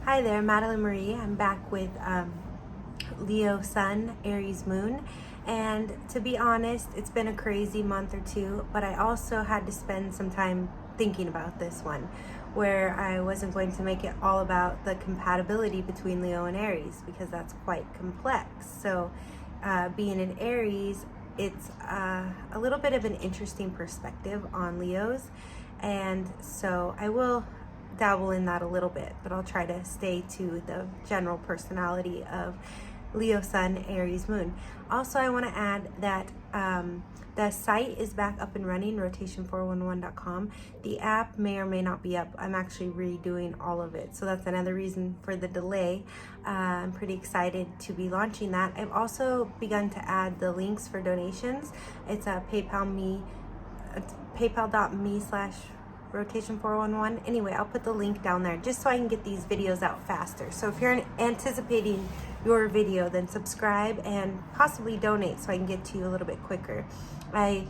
Hi there, Madeline Marie. I'm back with Leo Sun, Aries Moon. And to be honest, it's been a crazy month or two, but I also had to spend some time thinking about this one, where I wasn't going to make it all about the compatibility between Leo and Aries, because that's quite complex. So being an Aries, it's a little bit of an interesting perspective on Leos. And so I will dabble in that a little bit, but I'll try to stay to the general personality of Leo Sun, Aries Moon. Also, I want to add that the site is back up and running, rotation411.com. The app may or may not be up. I'm actually redoing all of it, so that's another reason for the delay. I'm pretty excited to be launching that. I've also begun to add the links for donations. It's a paypal.me/rotation411. Anyway, I'll put the link down there just so I can get these videos out faster. So if you're anticipating your video, then subscribe and possibly donate so I can get to you a little bit quicker. I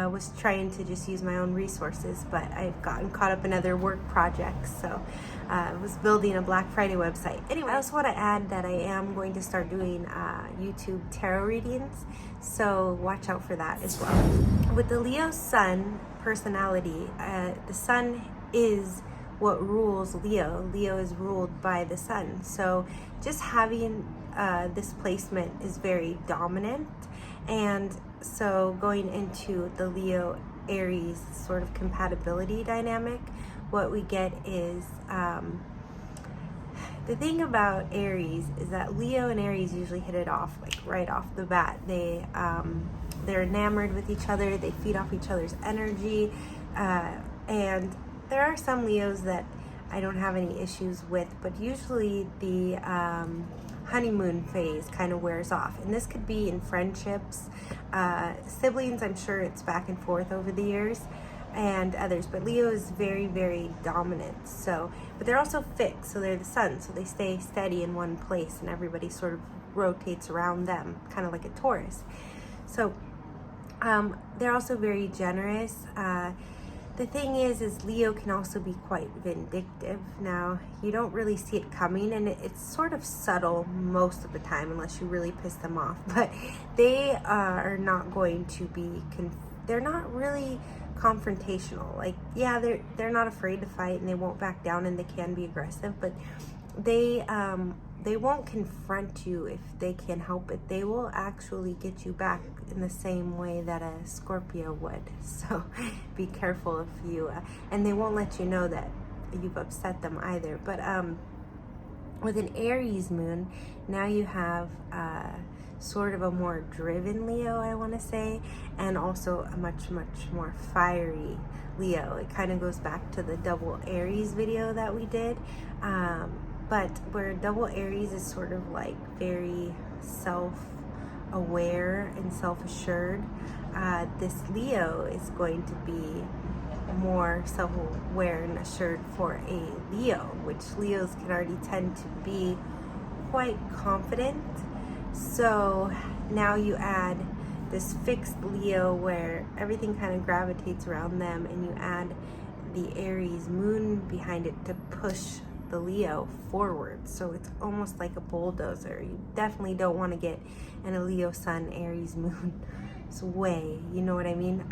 was trying to just use my own resources, but I've gotten caught up in other work projects, so I was building a Black Friday website. Anyway, I also want to add that I am going to start doing YouTube tarot readings, so watch out for that as well. With the Leo Sun personality, the Sun is what rules Leo. Leo is ruled by the Sun, so just having this placement is very dominant. And so going into the Leo Aries sort of compatibility dynamic, what we get is the thing about Aries is that Leo and Aries usually hit it off like right off the bat. They're enamored with each other, they feed off each other's energy, and there are some Leos that I don't have any issues with, but usually the honeymoon phase kind of wears off, and this could be in friendships, siblings. I'm sure it's back and forth over the years, and others, but Leo is very, very dominant. So, but they're also fixed, so they're the Sun, so they stay steady in one place, and everybody sort of rotates around them, kind of like a Taurus. So they're also very generous. The thing is Leo can also be quite vindictive. Now, you don't really see it coming, and it's sort of subtle most of the time, unless you really piss them off. But they are not going to be, they're not really confrontational. Like, yeah, they're not afraid to fight, and they won't back down, and they can be aggressive, but they won't confront you if they can help it. They will actually get you back in the same way that a Scorpio would. So be careful if you, and they won't let you know that you've upset them either. But with an Aries moon, now you have sort of a more driven Leo, I want to say, and also a much more fiery Leo. It kind of goes back to the double Aries video that we did. But where double Aries is sort of like very self-aware and self-assured, this Leo is going to be more self-aware and assured for a Leo, which Leos can already tend to be quite confident. So now you add this fixed Leo where everything kind of gravitates around them, and you add the Aries moon behind it to push the Leo forward. So it's almost like a bulldozer. You definitely don't want to get in a Leo Sun, Aries moon's way. You know what I mean?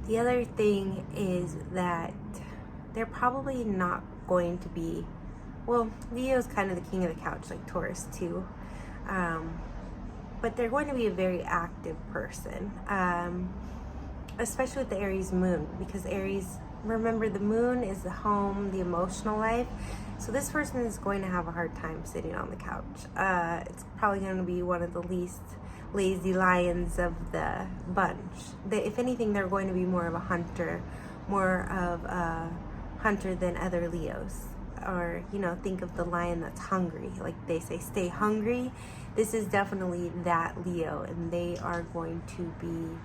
The other thing is that they're probably not going to be, well, Leo's kind of the king of the couch, like Taurus too. But they're going to be a very active person, especially with the Aries moon, because Aries, remember, the moon is the home, the emotional life. So this person is going to have a hard time sitting on the couch. It's probably going to be one of the least lazy lions of the bunch. If anything, they're going to be more of a hunter, than other Leos. Or, you know, think of the lion that's hungry. Like they say, stay hungry. This is definitely that Leo, and they are going to be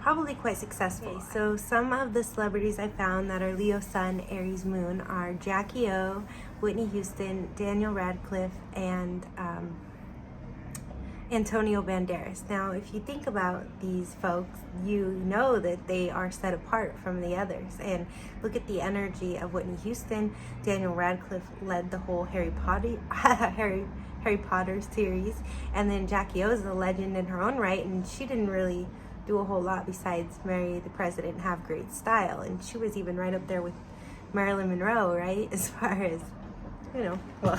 probably quite successful. Okay, so some of the celebrities I found that are Leo Sun, Aries Moon are Jackie O, Whitney Houston, Daniel Radcliffe, and Antonio Banderas. Now, if you think about these folks, you know that they are set apart from the others. And look at the energy of Whitney Houston. Daniel Radcliffe led the whole Harry Potter series. And then Jackie O is a legend in her own right, and she didn't really do a whole lot besides marry the president and have great style. And she was even right up there with Marilyn Monroe, right? As far as, you know, well,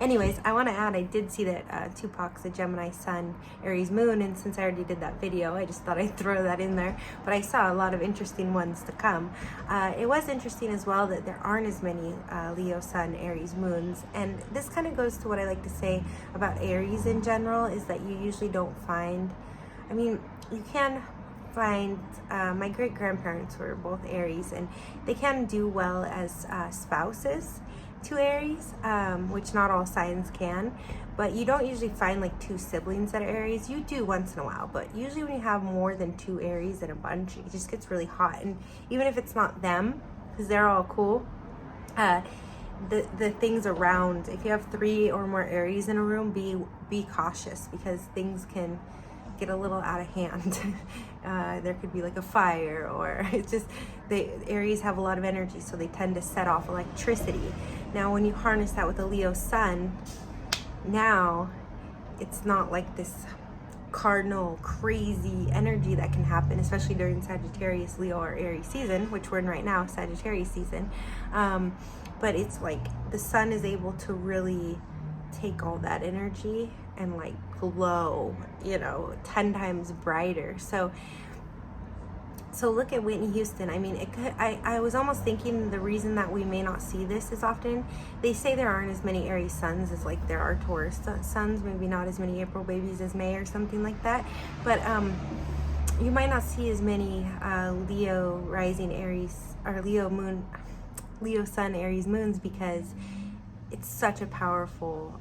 anyways, I want to add, I did see that Tupac's a Gemini Sun, Aries Moon, and since I already did that video, I just thought I'd throw that in there, but I saw a lot of interesting ones to come. It was interesting as well that there aren't as many Leo Sun, Aries Moons, and this kind of goes to what I like to say about Aries in general, is that you usually don't find, I mean, you can find, my great-grandparents were both Aries, and they can do well as spouses to Aries, which not all signs can, but you don't usually find like two siblings that are Aries. You do once in a while, but usually when you have more than two Aries in a bunch, it just gets really hot. And even if it's not them, because they're all cool, the things around, if you have 3 or more Aries in a room, be cautious, because things can get a little out of hand. There could be like a fire, or it's just, Aries have a lot of energy, so they tend to set off electricity. Now when you harness that with a Leo Sun, now it's not like this cardinal crazy energy that can happen, especially during Sagittarius, Leo, or Aries season, which we're in right now, Sagittarius season. But it's like the sun is able to really take all that energy and like glow, you know, 10 times brighter. So look at Whitney Houston. I mean, it could, I was almost thinking the reason that we may not see this as often, they say there aren't as many Aries suns as like there are Taurus suns, maybe not as many April babies as May or something like that, but you might not see as many Leo rising Aries, or Leo sun Aries moons, because it's such a powerful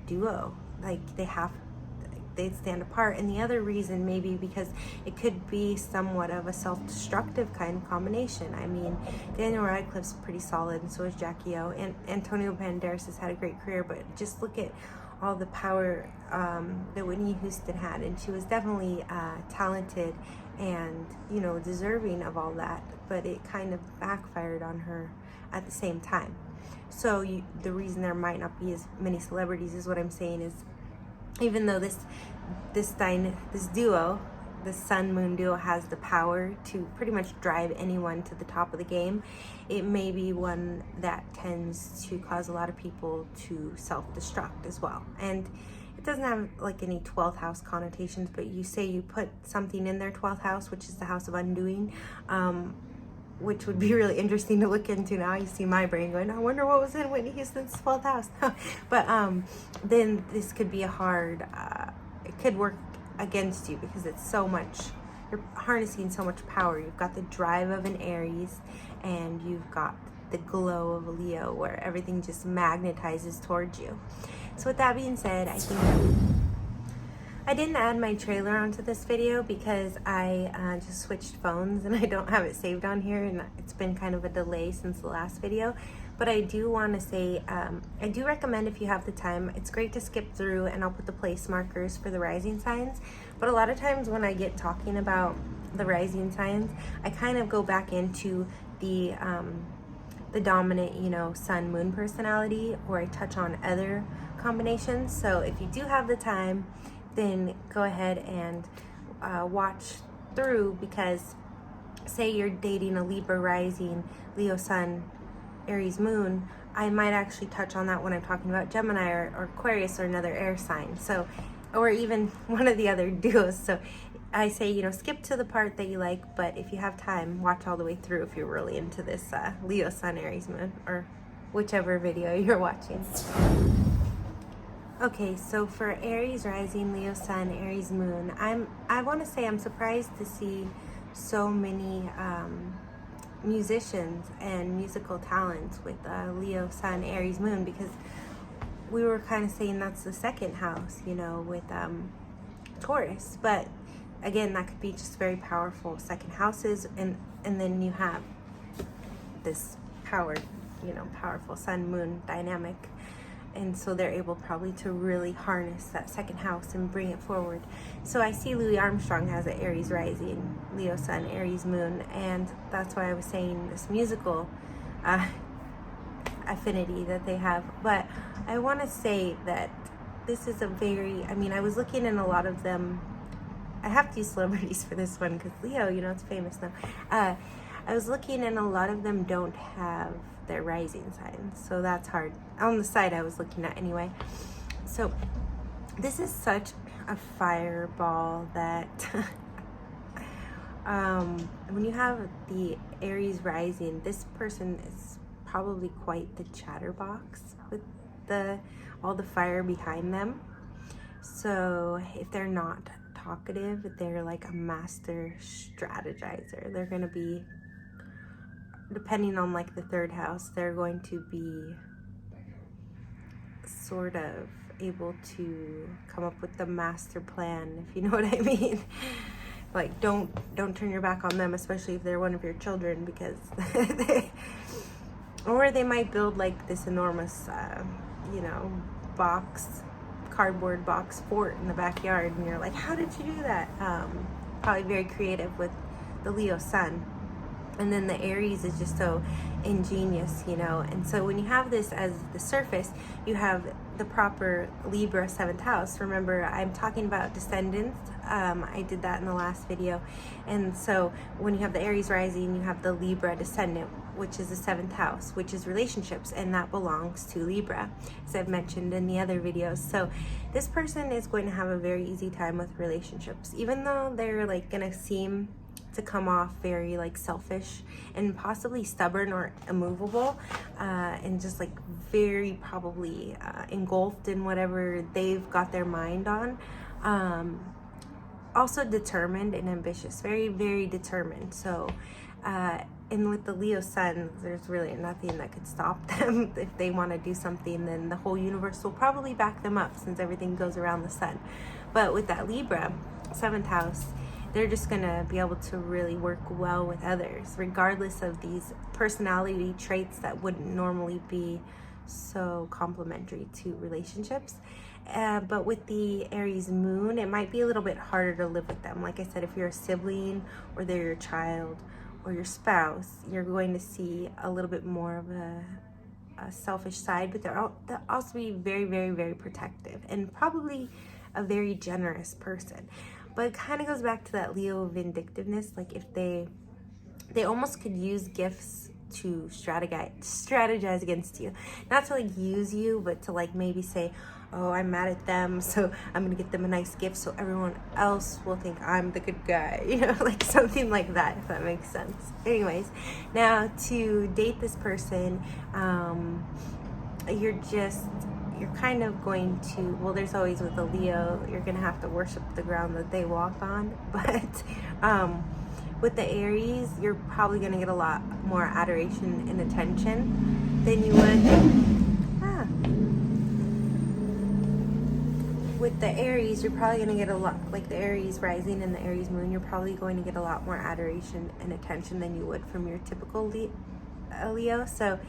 duo. Like they stand apart. And the other reason maybe because it could be somewhat of a self-destructive kind of combination. I mean, Daniel Radcliffe's pretty solid, and so is Jackie O, and Antonio Banderas has had a great career, but just look at all the power that Whitney Houston had, and she was definitely talented and, you know, deserving of all that, but it kind of backfired on her at the same time. So the reason there might not be as many celebrities is what I'm saying is, even though this duo, the sun moon duo, has the power to pretty much drive anyone to the top of the game, it may be one that tends to cause a lot of people to self-destruct as well. And it doesn't have like any 12th house connotations, but you say you put something in their 12th house, which is the house of undoing, which would be really interesting to look into. Now you see my brain going, I wonder what was in Whitney Houston's 12th house. But then this could be a hard, it could work against you, because it's so much, you're harnessing so much power. You've got the drive of an Aries, and you've got the glow of a Leo, where everything just magnetizes towards you. So with that being said, I think I didn't add my trailer onto this video because I just switched phones and I don't have it saved on here, and it's been kind of a delay since the last video. But I do want to say, I do recommend, if you have the time, it's great to skip through, and I'll put the place markers for the rising signs. But a lot of times when I get talking about the rising signs, I kind of go back into the dominant, you know, sun moon personality, or I touch on other combinations. So if you do have the time, then go ahead and watch through, because say you're dating a Libra rising, Leo sun, Aries moon, I might actually touch on that when I'm talking about Gemini or Aquarius or another air sign. So, or even one of the other duos. So I say, you know, skip to the part that you like, but if you have time, watch all the way through if you're really into this Leo sun, Aries moon, or whichever video you're watching. Okay, so for Aries rising, Leo sun, Aries moon, I want to say I'm surprised to see so many musicians and musical talents with Leo sun, Aries moon, because we were kind of saying that's the second house, you know, with Taurus. But again, that could be just very powerful second houses, and then you have this powered, you know, powerful sun moon dynamic. and so they're able probably to really harness that second house and bring it forward. So I see Louis Armstrong has an Aries rising, Leo sun, Aries moon, and that's why I was saying this musical affinity that they have. But I want to say that this is a very, I mean, I was looking in a lot of them. I have to use celebrities for this one because Leo, you know, it's famous now. I was looking and a lot of them don't have their rising signs, so that's hard. On the side I was looking at anyway. So this is such a fireball that when you have the Aries rising, this person is probably quite the chatterbox with all the fire behind them. So if they're not talkative, they're like a master strategizer. They're going to be, depending on like the third house, they're going to be sort of able to come up with the master plan, if you know what I mean. Like don't turn your back on them, especially if they're one of your children, because or they might build like this enormous you know, cardboard box fort in the backyard, and you're like, how did you do that? Probably very creative with the Leo sun. And then the Aries is just so ingenious, you know. And so when you have this as the surface, you have the proper Libra 7th house. Remember, I'm talking about descendants. I did that in the last video. And so when you have the Aries rising, you have the Libra descendant, which is the 7th house, which is relationships, and that belongs to Libra, as I've mentioned in the other videos. So this person is going to have a very easy time with relationships, even though they're like gonna seem to come off very like selfish and possibly stubborn or immovable, and just like very probably engulfed in whatever they've got their mind on. Also determined and ambitious, very, very determined. So and with the Leo sun, there's really nothing that could stop them. If they want to do something, then the whole universe will probably back them up, since everything goes around the sun. But with that Libra 7th house, they're just gonna be able to really work well with others, regardless of these personality traits that wouldn't normally be so complementary to relationships. But with the Aries moon, it might be a little bit harder to live with them. Like I said, if you're a sibling, or they're your child, or your spouse, you're going to see a little bit more of a selfish side, but they'll also be very, very, very protective, and probably a very generous person. But it kind of goes back to that Leo vindictiveness. Like if they almost could use gifts to strategize against you. Not to like use you, but to like maybe say, oh, I'm mad at them, so I'm gonna get them a nice gift so everyone else will think I'm the good guy, you know, like something like that, if that makes sense. Anyways, now to date this person, you're kind of going to, well, there's always with a Leo, you're gonna have to worship the ground that they walk on, but with the Aries, you're probably gonna get a lot more adoration and attention than you would. With the Aries, you're probably going to get a lot, like the Aries rising and the Aries moon, you're probably going to get a lot more adoration and attention than you would from your typical Leo. So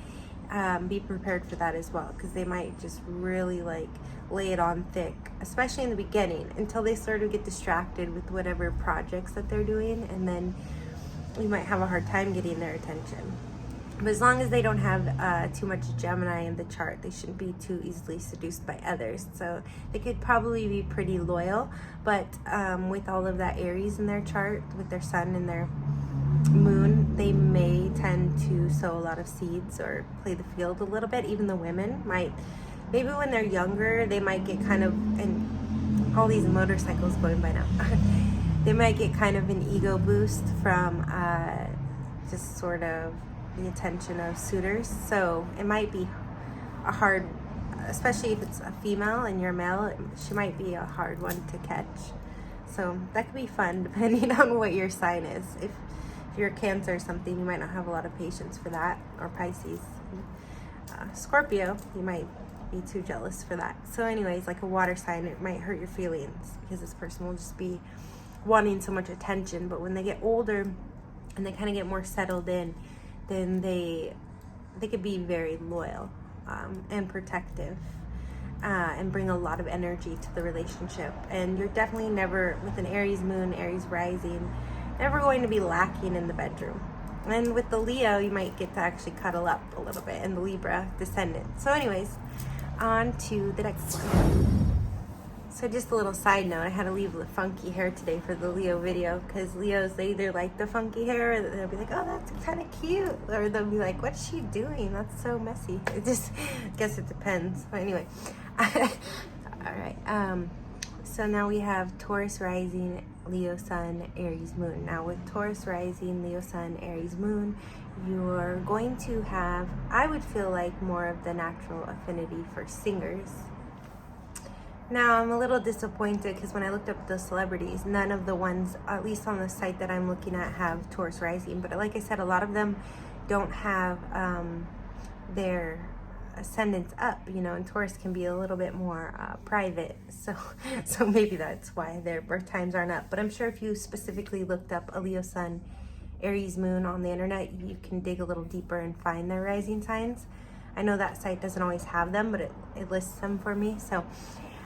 be prepared for that as well, because they might just really like lay it on thick, especially in the beginning, until they sort of get distracted with whatever projects that they're doing, and then you might have a hard time getting their attention. But as long as they don't have too much Gemini in the chart, they shouldn't be too easily seduced by others. So they could probably be pretty loyal. But with all of that Aries in their chart, with their sun and their moon, they may tend to sow a lot of seeds or play the field a little bit. Even the women might, maybe when they're younger, they might get kind of, and all these motorcycles going by now, they might get kind of an ego boost from just sort of the attention of suitors. So it might be a hard, especially if it's a female and you're male, she might be a hard one to catch. So that could be fun depending on what your sign is. If you're a Cancer or something, you might not have a lot of patience for that, or Pisces. Scorpio, you might be too jealous for that. So anyways, like a water sign, it might hurt your feelings because this person will just be wanting so much attention. But when they get older and they kind of get more settled in, then they could be very loyal and protective. and bring a lot of energy to the relationship. And you're definitely never, with an Aries moon, Aries rising, never going to be lacking in the bedroom. And with the Leo, you might get to actually cuddle up a little bit, and the Libra descendant. So anyways, on to the next one. So just a little side note, I had to leave the funky hair today for the Leo video, because Leos, they either like the funky hair, or they'll be like, oh, that's kind of cute, or they'll be like, what's she doing? That's so messy. It just, I guess it depends. But anyway, all right. So now we have Taurus rising, Leo sun, Aries moon. Now with Taurus rising, Leo sun, Aries moon, you're going to have, I would feel like, more of the natural affinity for singers. Now, I'm a little disappointed because when I looked up the celebrities, none of the ones, at least on the site that I'm looking at, have Taurus rising. But like I said, a lot of them don't have their ascendants up, you know, and Taurus can be a little bit more private. So maybe that's why their birth times aren't up. But I'm sure if you specifically looked up a Leo sun, Aries moon on the internet, you can dig a little deeper and find their rising signs. I know that site doesn't always have them, but it lists them for me. So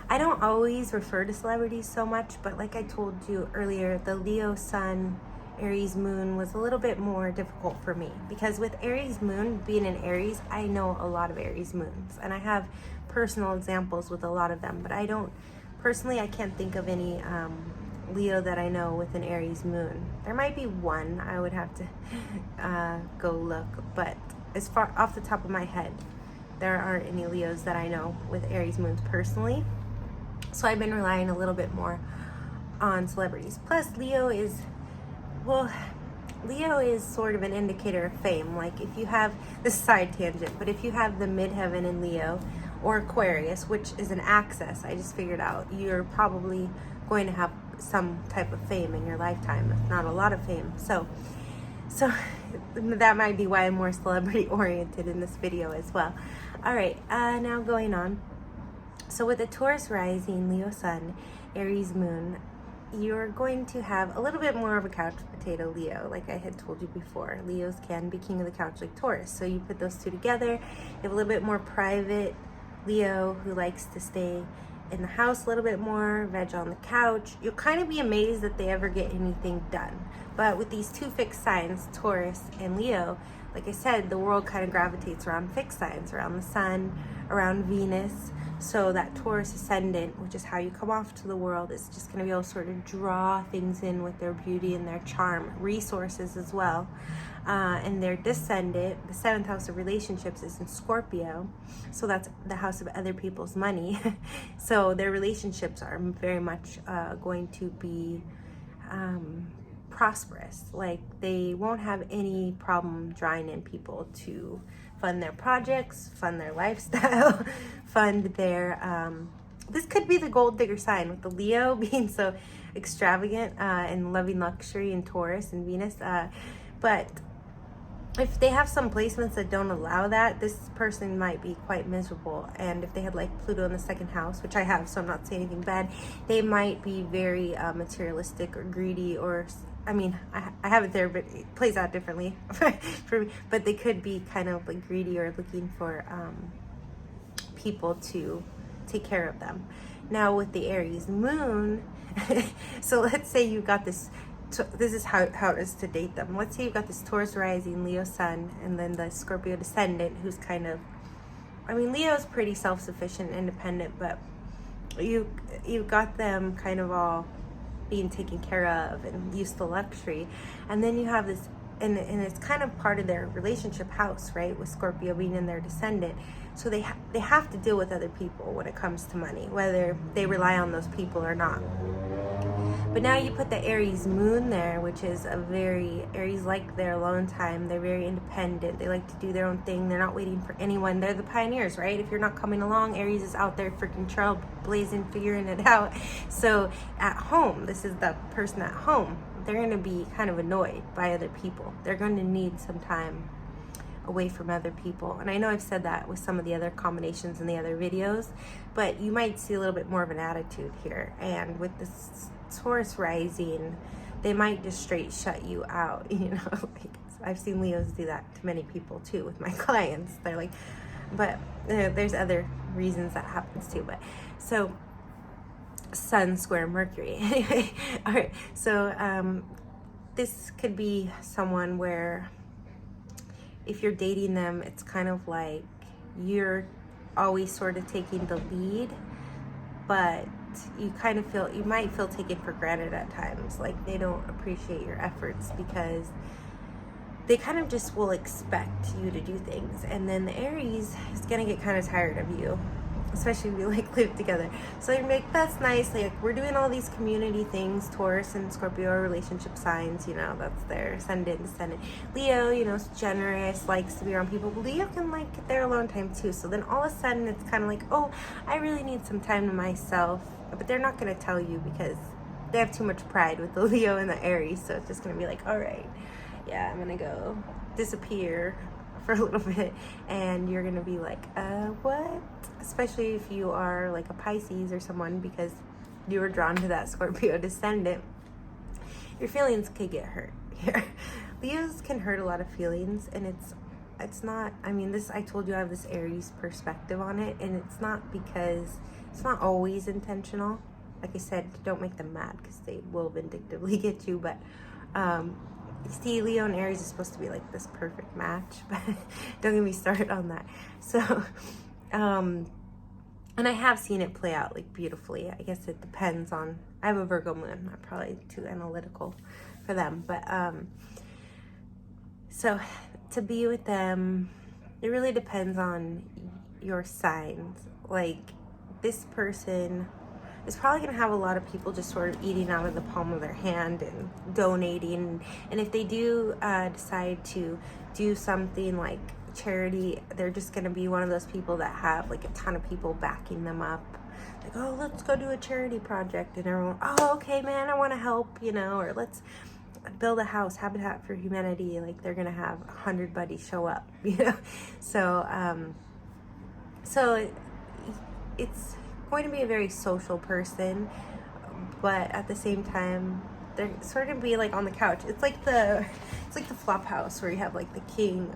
I don't always refer to celebrities so much, but like I told you earlier, the Leo sun, Aries moon was a little bit more difficult for me, because with Aries moon, being an Aries, I know a lot of Aries moons, and I have personal examples with a lot of them, but I don't, personally, I can't think of any Leo that I know with an Aries moon. There might be one, I would have to go look, but as far off the top of my head, there aren't any Leos that I know with Aries moons personally. So I've been relying a little bit more on celebrities. Plus, Leo is sort of an indicator of fame. Like if you have, this side tangent, but if you have the midheaven in Leo or Aquarius, which is an axis, I just figured out, you're probably going to have some type of fame in your lifetime, if not a lot of fame. So that might be why I'm more celebrity oriented in this video as well. All right, now going on. So with the Taurus rising, Leo sun, Aries moon, you're going to have a little bit more of a couch potato Leo, like I had told you before. Leos can be king of the couch like Taurus. So you put those two together, you have a little bit more private Leo who likes to stay in the house a little bit more, veg on the couch. You'll kind of be amazed that they ever get anything done. But with these two fixed signs, Taurus and Leo, like I said, the world kind of gravitates around fixed signs, around the sun, around Venus. So that Taurus ascendant, which is how you come off to the world, is just going to be able to sort of draw things in with their beauty and their charm, resources as well. And their descendant, the 7th house of relationships, is in Scorpio. So that's the house of other people's money. So their relationships are very much going to be prosperous. Like they won't have any problem drawing in people to fund their projects, fund their lifestyle, fund their, this could be the gold digger sign with the Leo being so extravagant and loving luxury in Taurus and Venus. But if they have some placements that don't allow that, this person might be quite miserable. And if they had like Pluto in the 2nd house, which I have, so I'm not saying anything bad, they might be very materialistic or greedy, or I mean, I have it there, but it plays out differently for me. But they could be kind of like greedy or looking for people to take care of them. Now with the Aries moon, so let's say you got this, this is how it is to date them. Let's say you've got this Taurus rising, Leo sun, and then the Scorpio descendant, who's kind of, I mean, Leo's pretty self-sufficient, independent, but you've got them kind of all being taken care of and used to luxury. And then you have this, and it's kind of part of their relationship house, right, with Scorpio being in their descendant. So they have to deal with other people when it comes to money, whether they rely on those people or not. But now you put the Aries moon there, which is a very, Aries like their alone time. They're very independent. They like to do their own thing. They're not waiting for anyone. They're the pioneers, right? If you're not coming along, Aries is out there freaking trailblazing, figuring it out. So at home, this is the person at home. They're going to be kind of annoyed by other people. They're going to need some time away from other people. And I know I've said that with some of the other combinations in the other videos, but you might see a little bit more of an attitude here. And with this Taurus rising, they might just straight shut you out, you know. Like, I've seen Leos do that to many people too with my clients. They're like, but you know, there's other reasons that happens too. But so Sun square Mercury. Anyway, all right. So this could be someone where if you're dating them, it's kind of like you're always sort of taking the lead, but you kind of feel, you might feel taken for granted at times. Like they don't appreciate your efforts because they kind of just will expect you to do things. And then the Aries is gonna get kind of tired of you, especially if you like live together. So you're like, that's nice, like we're doing all these community things. Taurus and Scorpio are relationship signs, you know, that's their ascendant, descendant. Leo, you know, is generous, likes to be around people, but Leo can like their alone time too. So then all of a sudden it's kind of like, oh, I really need some time to myself. But they're not gonna tell you because they have too much pride with the Leo and the Aries. So it's just gonna be like, all right, yeah, I'm gonna go disappear for a little bit, and you're gonna be like, what? Especially if you are like a Pisces or someone, because you were drawn to that Scorpio descendant, your feelings could get hurt here. Leos can hurt a lot of feelings, and it's not, I mean, this, I told you I have this Aries perspective on it, and it's not because, it's not always intentional. Like I said, don't make them mad because they will vindictively get you, but see, Leo and Aries is supposed to be like this perfect match, but don't get me started on that. So, and I have seen it play out like beautifully. I guess it depends on, I have a Virgo moon. I'm probably too analytical for them, but so to be with them, it really depends on your signs. Like this person is probably going to have a lot of people just sort of eating out of the palm of their hand and donating. And if they do decide to do something like charity, they're just going to be one of those people that have like a ton of people backing them up. Like, oh, let's go do a charity project. And everyone, oh, okay, man, I want to help, you know, or let's build a house, Habitat for Humanity. Like they're going to have 100 buddies show up, you know? So, it's going to be a very social person, but at the same time they're sort of be like on the couch. It's like the flop house where you have like the king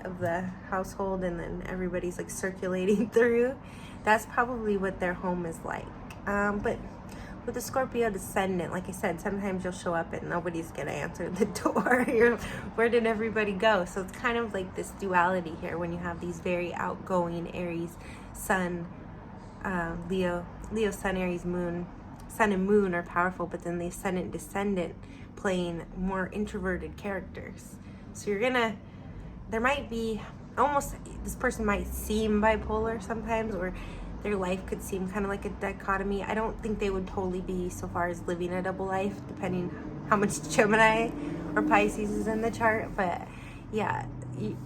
of the household and then everybody's like circulating through. That's probably what their home is like. But with the Scorpio descendant, like I said, sometimes you'll show up and nobody's gonna answer the door. Where did everybody go? So it's kind of like this duality here when you have these very outgoing Aries sun, Leo sun, Aries moon, sun and moon are powerful, but then the ascendant descendant playing more introverted characters. So there might be almost, this person might seem bipolar sometimes, or their life could seem kind of like a dichotomy. I don't think they would totally be so far as living a double life, depending how much Gemini or Pisces is in the chart. But yeah,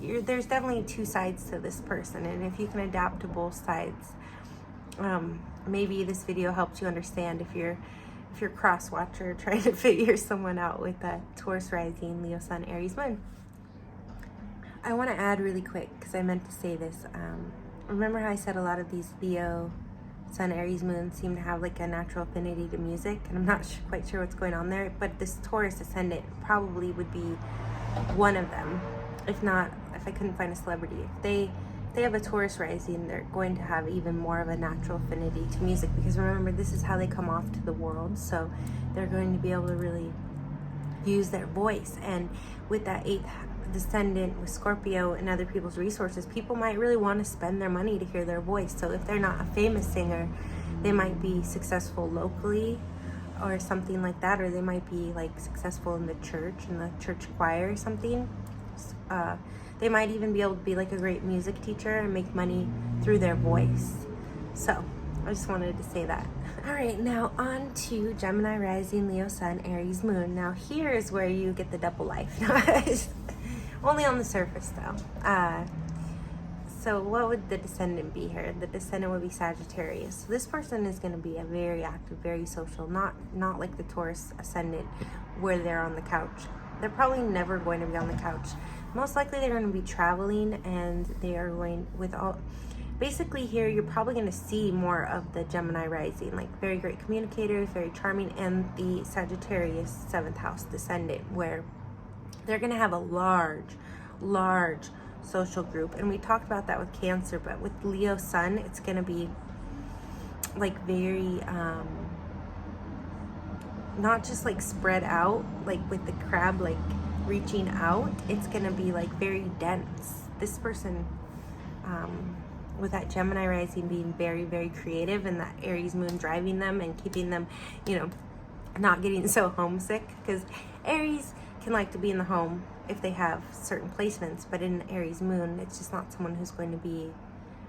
there's definitely two sides to this person, and if you can adapt to both sides, maybe this video helped you understand if you're cross watcher trying to figure someone out with that Taurus rising, Leo sun, Aries moon. I want to add really quick, because I meant to say this. Remember how I said a lot of these Leo sun, Aries moon seem to have like a natural affinity to music, and I'm not quite sure what's going on there, but this Taurus ascendant probably would be one of them. If I couldn't find a celebrity, if they have a Taurus rising, they're going to have even more of a natural affinity to music, because remember, this is how they come off to the world. So they're going to be able to really use their voice. And with that 8th descendant with Scorpio and other people's resources, people might really want to spend their money to hear their voice. So if they're not a famous singer, they might be successful locally or something like that, or they might be like successful in the church choir or something. They might even be able to be like a great music teacher and make money through their voice. So I just wanted to say that. All right, now on to Gemini rising, Leo sun, Aries moon. Now here is where you get the double life. Only on the surface though. So what would the descendant be here? The descendant would be Sagittarius. So this person is going to be a very active, very social, not like the Taurus ascendant where they're on the couch. They're probably never going to be on the couch. Most likely they're going to be traveling, and they are going with all, basically here you're probably going to see more of the Gemini rising, like very great communicators, very charming, and the Sagittarius 7th house descendant, where they're going to have a large social group. And we talked about that with Cancer, but with Leo Sun, it's going to be like very, not just like spread out, like with the crab, like reaching out. It's going to be like very dense. This person, with that Gemini rising being very, very creative, and that Aries moon driving them and keeping them, you know, not getting so homesick, because Aries can like to be in the home if they have certain placements, but in Aries moon, it's just not someone who's going to be,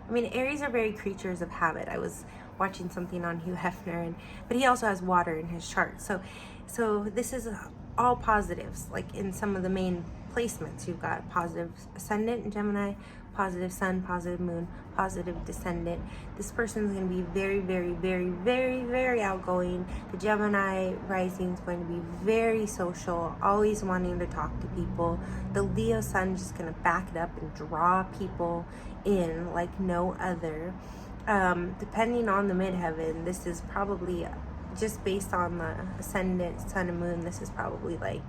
I mean, Aries are very creatures of habit. I was watching something on Hugh Hefner, but he also has water in his chart. So this is all positives, like in some of the main placements. You've got positive ascendant in Gemini, positive sun, positive moon, positive descendant. This person is going to be very, very, very, very, very outgoing. The Gemini rising is going to be very social, always wanting to talk to people. The Leo sun is just going to back it up and draw people in like no other. Depending on the midheaven, this is probably, just based on the ascendant, sun and moon, this is probably like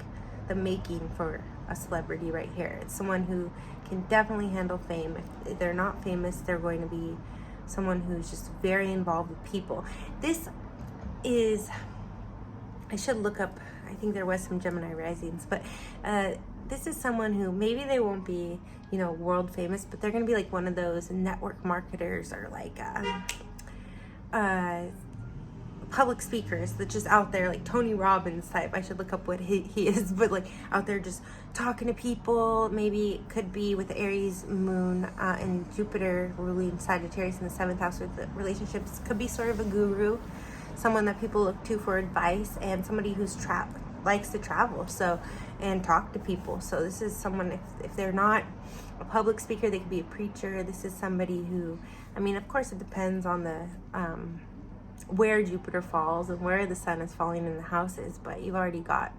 the making for a celebrity right here. It's someone who can definitely handle fame. If they're not famous, they're going to be someone who's just very involved with people. This is, I should look up, I think there was some Gemini risings, but this is someone who maybe they won't be, you know, world famous, but they're going to be like one of those network marketers, or like public speakers that just out there, like Tony Robbins type. I should look up what he is, but like out there just talking to people. Maybe it could be with Aries moon and Jupiter ruling Sagittarius in the 7th house with the relationships. Could be sort of a guru, someone that people look to for advice, and somebody who's likes to travel, so, and talk to people. So this is someone, if they're not a public speaker, they could be a preacher. This is somebody who, I mean, of course it depends on the where Jupiter falls and where the sun is falling in the houses, but you've already got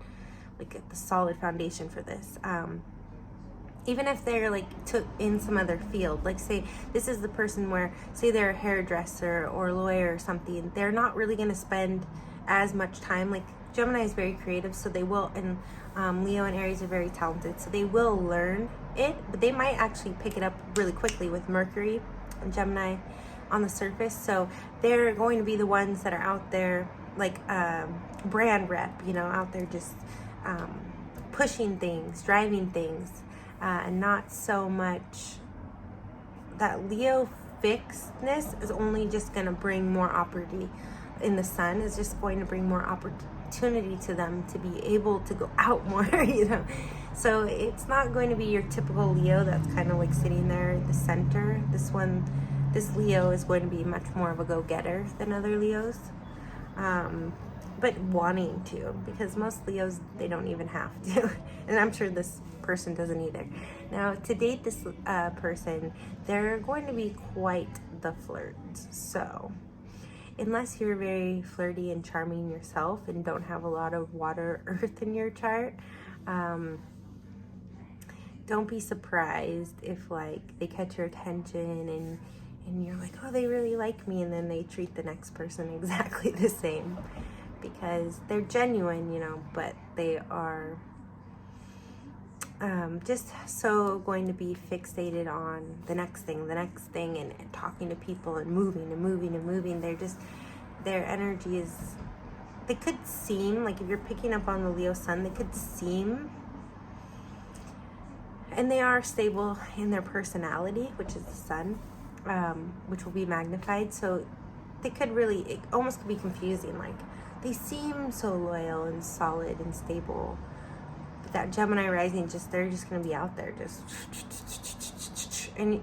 like the solid foundation for this. Even if they're like in some other field, like say this is the person where, say they're a hairdresser or a lawyer or something, they're not really going to spend as much time. Like Gemini is very creative, so they will, and Leo and Aries are very talented, so they will learn it, but they might actually pick it up really quickly with Mercury and Gemini on the surface. So they're going to be the ones that are out there like brand rep, you know, out there just pushing things, driving things, and not so much that Leo fixedness is only just going to bring more opportunity. In the sun is just going to bring more opportunity to them to be able to go out more, you know. So it's not going to be your typical Leo that's kind of like sitting there at the center. This Leo is going to be much more of a go-getter than other Leos, but wanting to, because most Leos, they don't even have to. And I'm sure this person doesn't either. Now, to date this person, they're going to be quite the flirts. So unless you're very flirty and charming yourself and don't have a lot of water, earth in your chart, don't be surprised if like they catch your attention and you're like, oh, they really like me, and then they treat the next person exactly the same, because they're genuine, you know, but they are just so going to be fixated on the next thing, and talking to people and moving. They're just, their energy is, they could seem like, if you're picking up on the Leo sun, they could seem, and they are stable in their personality, which is the sun, which will be magnified. So they could really, it almost could be confusing. Like they seem so loyal and solid and stable, but that Gemini rising, they're just going to be out there just, and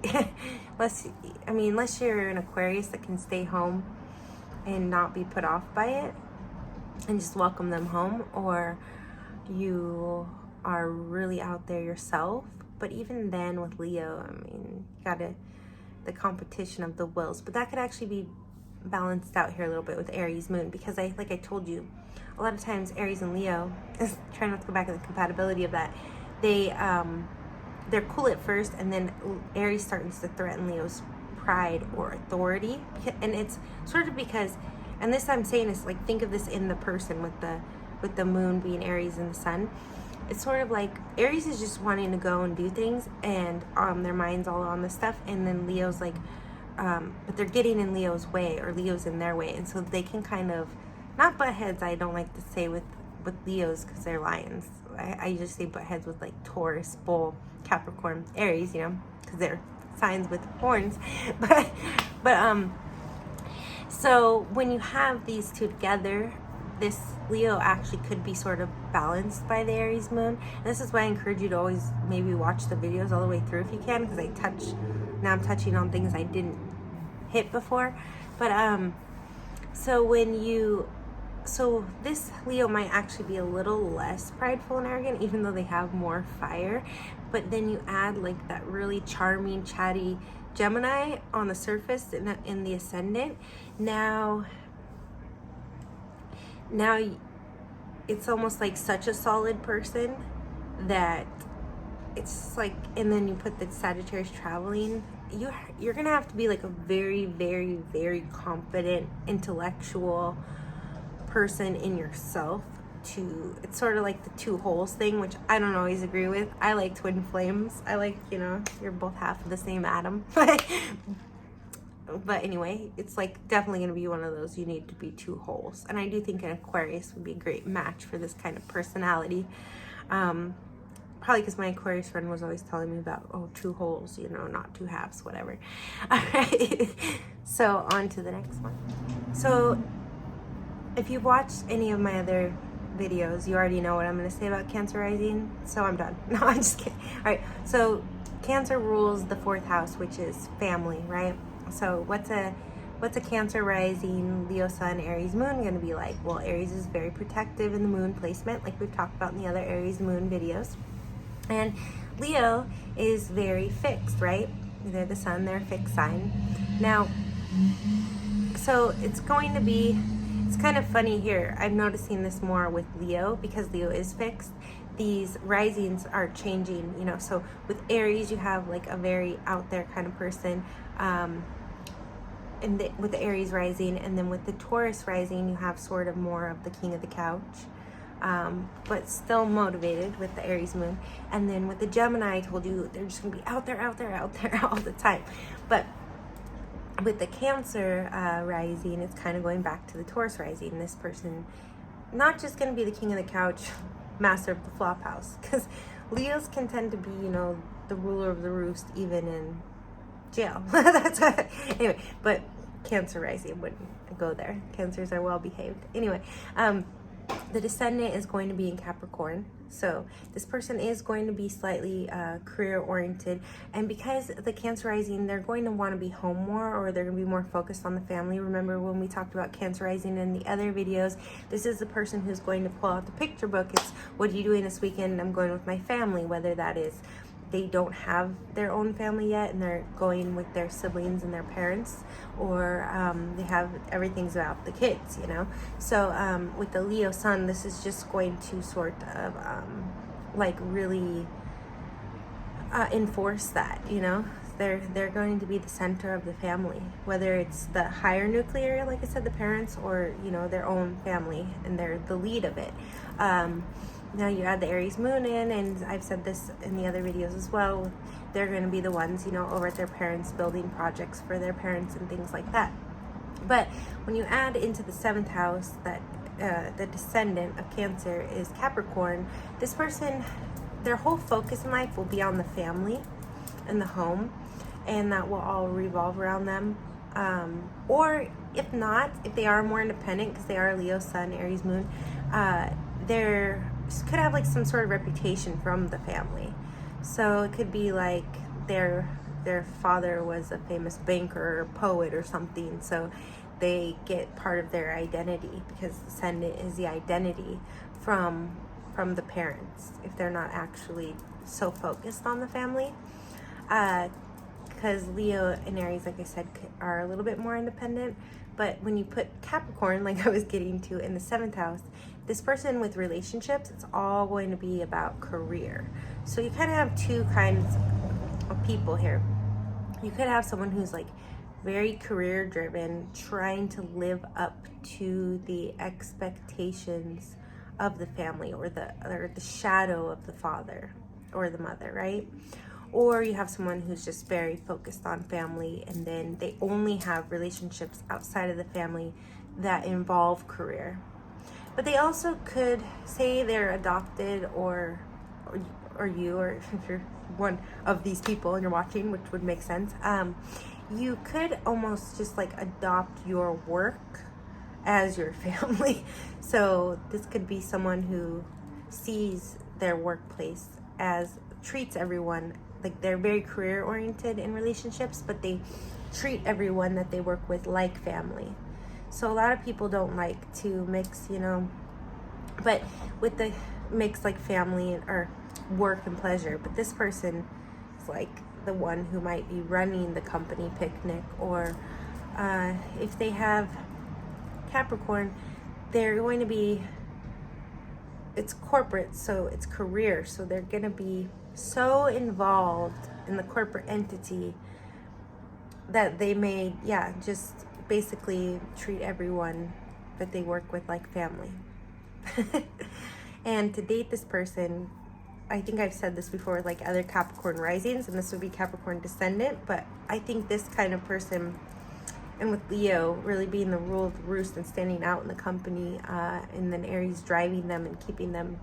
unless you're an Aquarius that can stay home and not be put off by it and just welcome them home, or you are really out there yourself. But even then with Leo, I mean, you gotta, the competition of the wills, but that could actually be balanced out here a little bit with Aries moon, because like I told you, a lot of times Aries and Leo, trying not to go back to the compatibility of that, they're cool at first, and then Aries starts to threaten Leo's pride or authority, and it's sort of because, and this I'm saying is like, think of this in the person with the moon being Aries and the sun. it's sort of like Aries is just wanting to go and do things, and their mind's all on this stuff, and then Leo's like, but they're getting in Leo's way, or Leo's in their way, and so they can kind of, not butt heads, I don't like to say with Leos because they're lions. I just say butt heads with like Taurus, Bull, Capricorn, Aries, you know, because they're signs with horns. but so when you have these two together, this Leo actually could be sort of balanced by the Aries moon. And this is why I encourage you to always maybe watch the videos all the way through if you can, because now I'm touching on things I didn't hit before. But so this Leo might actually be a little less prideful and arrogant, even though they have more fire. But then you add like that really charming, chatty Gemini on the surface in the ascendant. Now it's almost like such a solid person that it's like, and then you put the Sagittarius traveling, you're gonna have to be like a very, very, very confident, intellectual person in yourself to, it's sort of like the two holes thing, which I don't always agree with. I like twin flames. I like, you know, you're both half of the same atom. But anyway, it's like definitely going to be one of those, you need to be two holes. And I do think an Aquarius would be a great match for this kind of personality. Probably because my Aquarius friend was always telling me about, oh, two holes, you know, not two halves, whatever. All right. So on to the next one. So if you've watched any of my other videos, you already know what I'm going to say about Cancer rising. So I'm done. No, I'm just kidding. All right. So Cancer rules the 4th house, which is family, right? So what's a Cancer rising, Leo sun, Aries moon going to be like? Well, Aries is very protective in the moon placement, like we've talked about in the other Aries moon videos. And Leo is very fixed, right? They're the sun, they're a fixed sign. Now, so it's going to be, it's kind of funny here. I'm noticing this more with Leo because Leo is fixed. These risings are changing, you know. So with Aries, you have like a very out there kind of person. With the Aries rising, and then with the Taurus rising, you have sort of more of the king of the couch, but still motivated with the Aries moon. And then with the Gemini, I told you they're just gonna be out there all the time. But with the Cancer rising, it's kind of going back to the Taurus rising. This person not just going to be the king of the couch, master of the flop house, because Leos can tend to be, you know, the ruler of the roost even in jail. That's anyway, but Cancer rising wouldn't go there. Cancers are well behaved. Anyway, the descendant is going to be in Capricorn. So this person is going to be slightly career oriented, and because the Cancer rising, they're going to want to be home more, or they're going to be more focused on the family. Remember when we talked about Cancer rising in the other videos, this is the person who's going to pull out the picture book. It's, what are you doing this weekend? I'm going with my family, whether that is they don't have their own family yet and they're going with their siblings and their parents, or they have, everything's about the kids, you know. So with the Leo sun, this is just going to sort of like really enforce that, you know. They're going to be the center of the family, whether it's the higher nuclear, like I said, the parents, or, you know, their own family, and they're the lead of it. Now you add the Aries moon in, and I've said this in the other videos as well, they're going to be the ones, you know, over at their parents, building projects for their parents and things like that. But when you add into the 7th house that the descendant of Cancer is Capricorn, this person, their whole focus in life will be on the family and the home, and that will all revolve around them. Or if not, if they are more independent, because they are Leo sun, Aries moon, they're could have like some sort of reputation from the family. So it could be like their father was a famous banker or poet or something, so they get part of their identity, because the ascendant is the identity from the parents, if they're not actually so focused on the family. Because Leo and Aries, like I said, are a little bit more independent. But when you put Capricorn, like I was getting to, in the 7th house, this person with relationships, it's all going to be about career. So you kind of have two kinds of people here. You could have someone who's like very career driven, trying to live up to the expectations of the family, or the shadow of the father or the mother, right? Or you have someone who's just very focused on family, and then they only have relationships outside of the family that involve career. But they also could say they're adopted, or you, or if you're one of these people and you're watching, which would make sense, you could almost just like adopt your work as your family. So this could be someone who sees their workplace as, treats everyone, like they're very career oriented in relationships, but they treat everyone that they work with like family. So a lot of people don't like to mix, but with the mix like family or work and pleasure. But this person is like the one who might be running the company picnic, or if they have Capricorn, they're going to be, it's corporate, so it's career, so they're going to be so involved in the corporate entity that they may, just basically treat everyone that they work with like family. And to date this person, I think I've said this before, like other Capricorn risings, and this would be Capricorn descendant, but I think this kind of person, and with Leo really being the rule of the roost and standing out in the company, and then Aries driving them and keeping them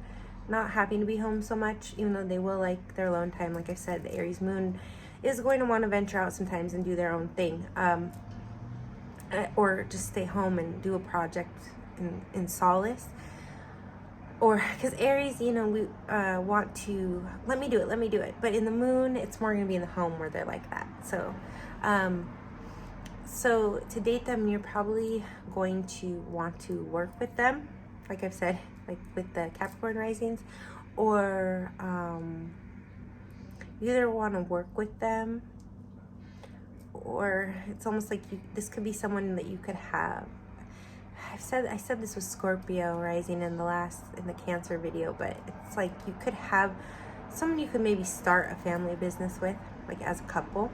not having to be home so much, even though they will like their alone time. Like I said, the Aries moon is going to want to venture out sometimes and do their own thing, or just stay home and do a project in solace. Or because Aries, we want to, let me do it. But in the moon, it's more going to be in the home where they're like that. So, so to date them, you're probably going to want to work with them, like I've said, like with the Capricorn risings, or you either want to work with them, or it's almost like this could be someone that you could have. I said this was Scorpio rising in the Cancer video, but it's like you could have someone you could maybe start a family business with, like as a couple.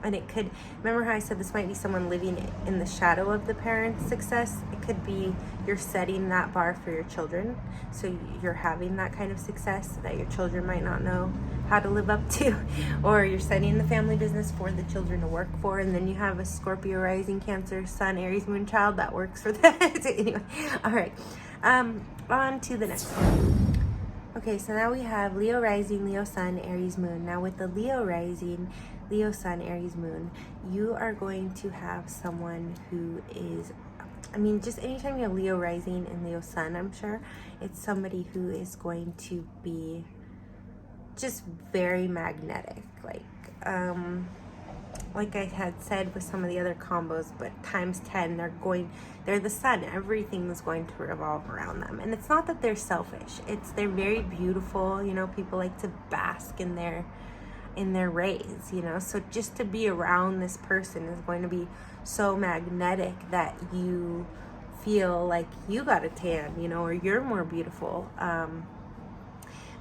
And it could, remember how I said this might be someone living in the shadow of the parents' success? It could be you're setting that bar for your children. So you're having that kind of success that your children might not know how to live up to. Or you're setting the family business for the children to work for. And then you have a Scorpio rising, Cancer, Sun, Aries, Moon child that works for that. So anyway, all right. On to the next one. Okay, so now we have Leo rising, Leo sun, Aries moon. Now with the Leo rising, Leo sun, Aries moon, you are going to have someone who is, just anytime you have Leo rising and Leo sun, I'm sure it's somebody who is going to be just very magnetic. Like I had said with some of the other combos, but times 10, they're the sun. Everything is going to revolve around them. And it's not that they're selfish. They're very beautiful. People like to bask in their rays, So just to be around this person is going to be so magnetic that you feel like you got a tan, or you're more beautiful.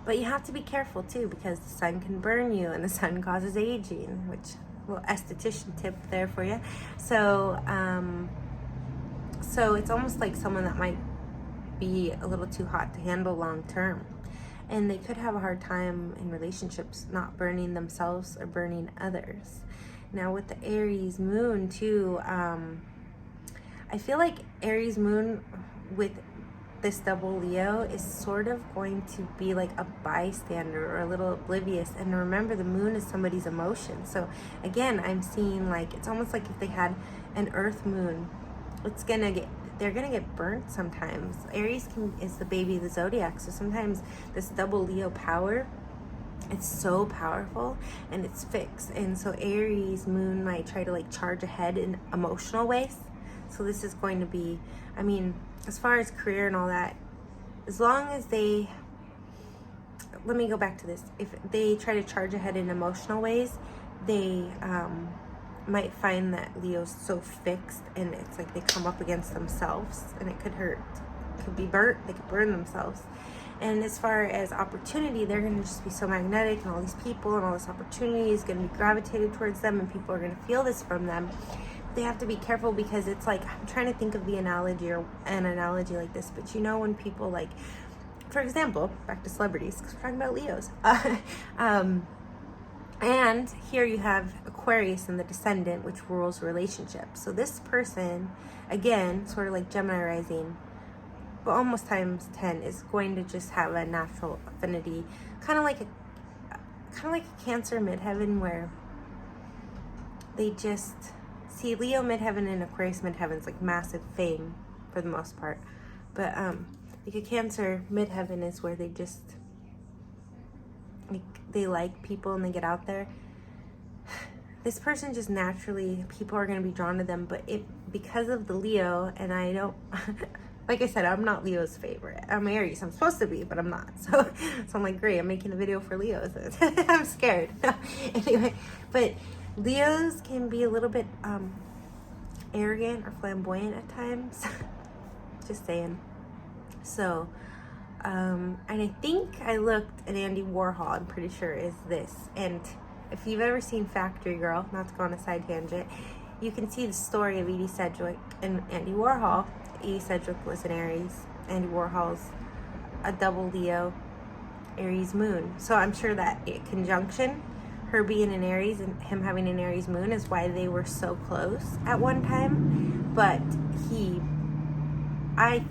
But you have to be careful too, because the sun can burn you and the sun causes aging, which, little esthetician tip there for you. So so it's almost like someone that might be a little too hot to handle long term, and they could have a hard time in relationships not burning themselves or burning others. Now with the Aries moon too, I feel like Aries moon with this double Leo is sort of going to be like a bystander or a little oblivious. And remember, the moon is somebody's emotion. So again, I'm seeing like, it's almost like if they had an earth moon, they're gonna get burnt sometimes. Aries is the baby of the zodiac. So sometimes this double Leo power, it's so powerful and it's fixed. And so Aries moon might try to like charge ahead in emotional ways. So this is going to be, as far as career and all that, as long as let me go back to this. If they try to charge ahead in emotional ways, they might find that Leo's so fixed, and it's like they come up against themselves, and it could hurt. It could be burnt. They could burn themselves. And as far as opportunity, they're going to just be so magnetic, and all these people and all this opportunity is going to be gravitated towards them, and people are going to feel this from them. They have to be careful, because it's like, I'm trying to think of the analogy or an analogy like this, but when people like for example, back to celebrities, because we're talking about Leos. And here you have Aquarius in the descendant, which rules relationships. So this person, again, sort of like Gemini rising, but almost times 10, is going to just have a natural affinity, kind of like a Cancer midheaven, where they just see Leo midheaven and Aquarius midheaven is like massive fame for the most part, but like a Cancer midheaven is where they just they like people and they get out there. This person just naturally, people are going to be drawn to them, but because of the Leo, and I don't like I said, I'm not Leo's favorite. I'm Aries. I'm supposed to be, but I'm not. So I'm like, great, I'm making a video for Leos. I'm scared. Anyway, but Leos can be a little bit arrogant or flamboyant at times. Just saying. So, and I think I looked at Andy Warhol, I'm pretty sure is this. And if you've ever seen Factory Girl, not to go on a side tangent, you can see the story of Edie Sedgwick and Andy Warhol. Edie Sedgwick was an Aries. Andy Warhol's a double Leo, Aries moon. So I'm sure that conjunction, her being an Aries and him having an Aries moon, is why they were so close at one time. But she might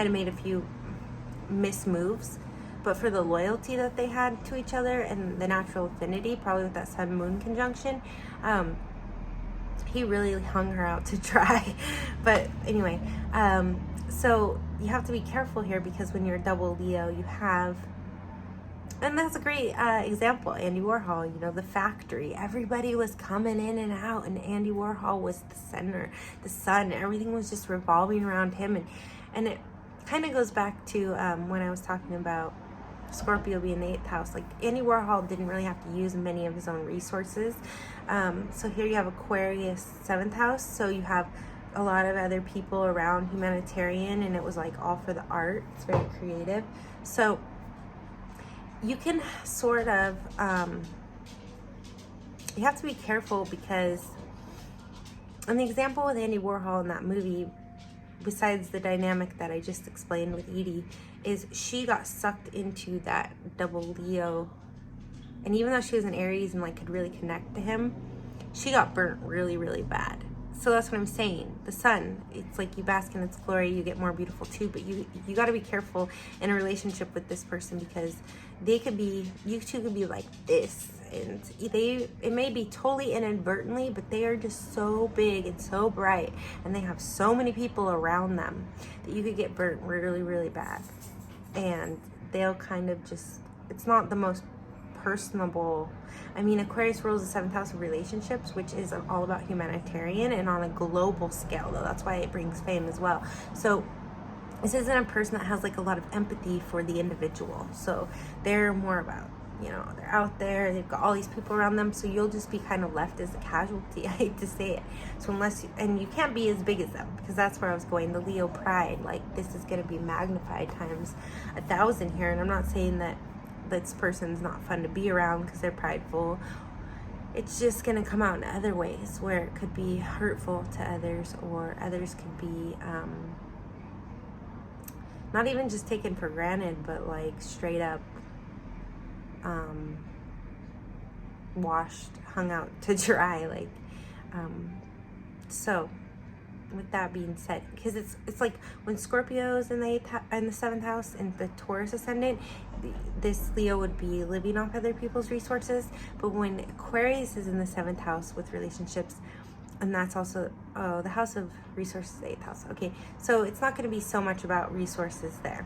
have made a few mismoves, but for the loyalty that they had to each other and the natural affinity, probably with that sun moon conjunction, he really hung her out to dry. But anyway, so you have to be careful here, because when you're a double Leo, you have, and that's a great example, Andy Warhol, you know, the factory, everybody was coming in and out, and Andy Warhol was the center, the sun, everything was just revolving around him. And it kind of goes back to when I was talking about Scorpio being the 8th house. Like, Andy Warhol didn't really have to use many of his own resources. So here you have Aquarius 7th house, so you have a lot of other people around, humanitarian, and it was like all for the art. It's very creative. So you can sort of you have to be careful, because an example with Andy Warhol in that movie, besides the dynamic that I just explained with Edie, is she got sucked into that double Leo, and even though she was an Aries and like could really connect to him, she got burnt really, really bad. So that's what I'm saying. The sun, it's like you bask in its glory, you get more beautiful too, but you got to be careful in a relationship with this person, because you two could be like this, and it may be totally inadvertently, but they are just so big and so bright, and they have so many people around them that you could get burnt really, really bad. And they'll kind of just, it's not the most personable. I mean, Aquarius rules the 7th house of relationships, which is all about humanitarian and on a global scale, though. That's why it brings fame as well. So this isn't a person that has like a lot of empathy for the individual. So they're more about, you know, they're out there, they've got all these people around them, so you'll just be kind of left as a casualty. I hate to say it. So and you can't be as big as them, because that's where I was going, the Leo pride. Like, this is going to be magnified times 1,000 here. And I'm not saying that this person's not fun to be around because they're prideful. It's just going to come out in other ways where it could be hurtful to others, or others could be not even just taken for granted, but like straight up washed, hung out to dry. Like, so with that being said, because it's like when Scorpio's in the 7th house and the Taurus ascendant, this Leo would be living off other people's resources. But when Aquarius is in the 7th house with relationships, and that's also the house of resources, the 8th house. Okay, so it's not going to be so much about resources there.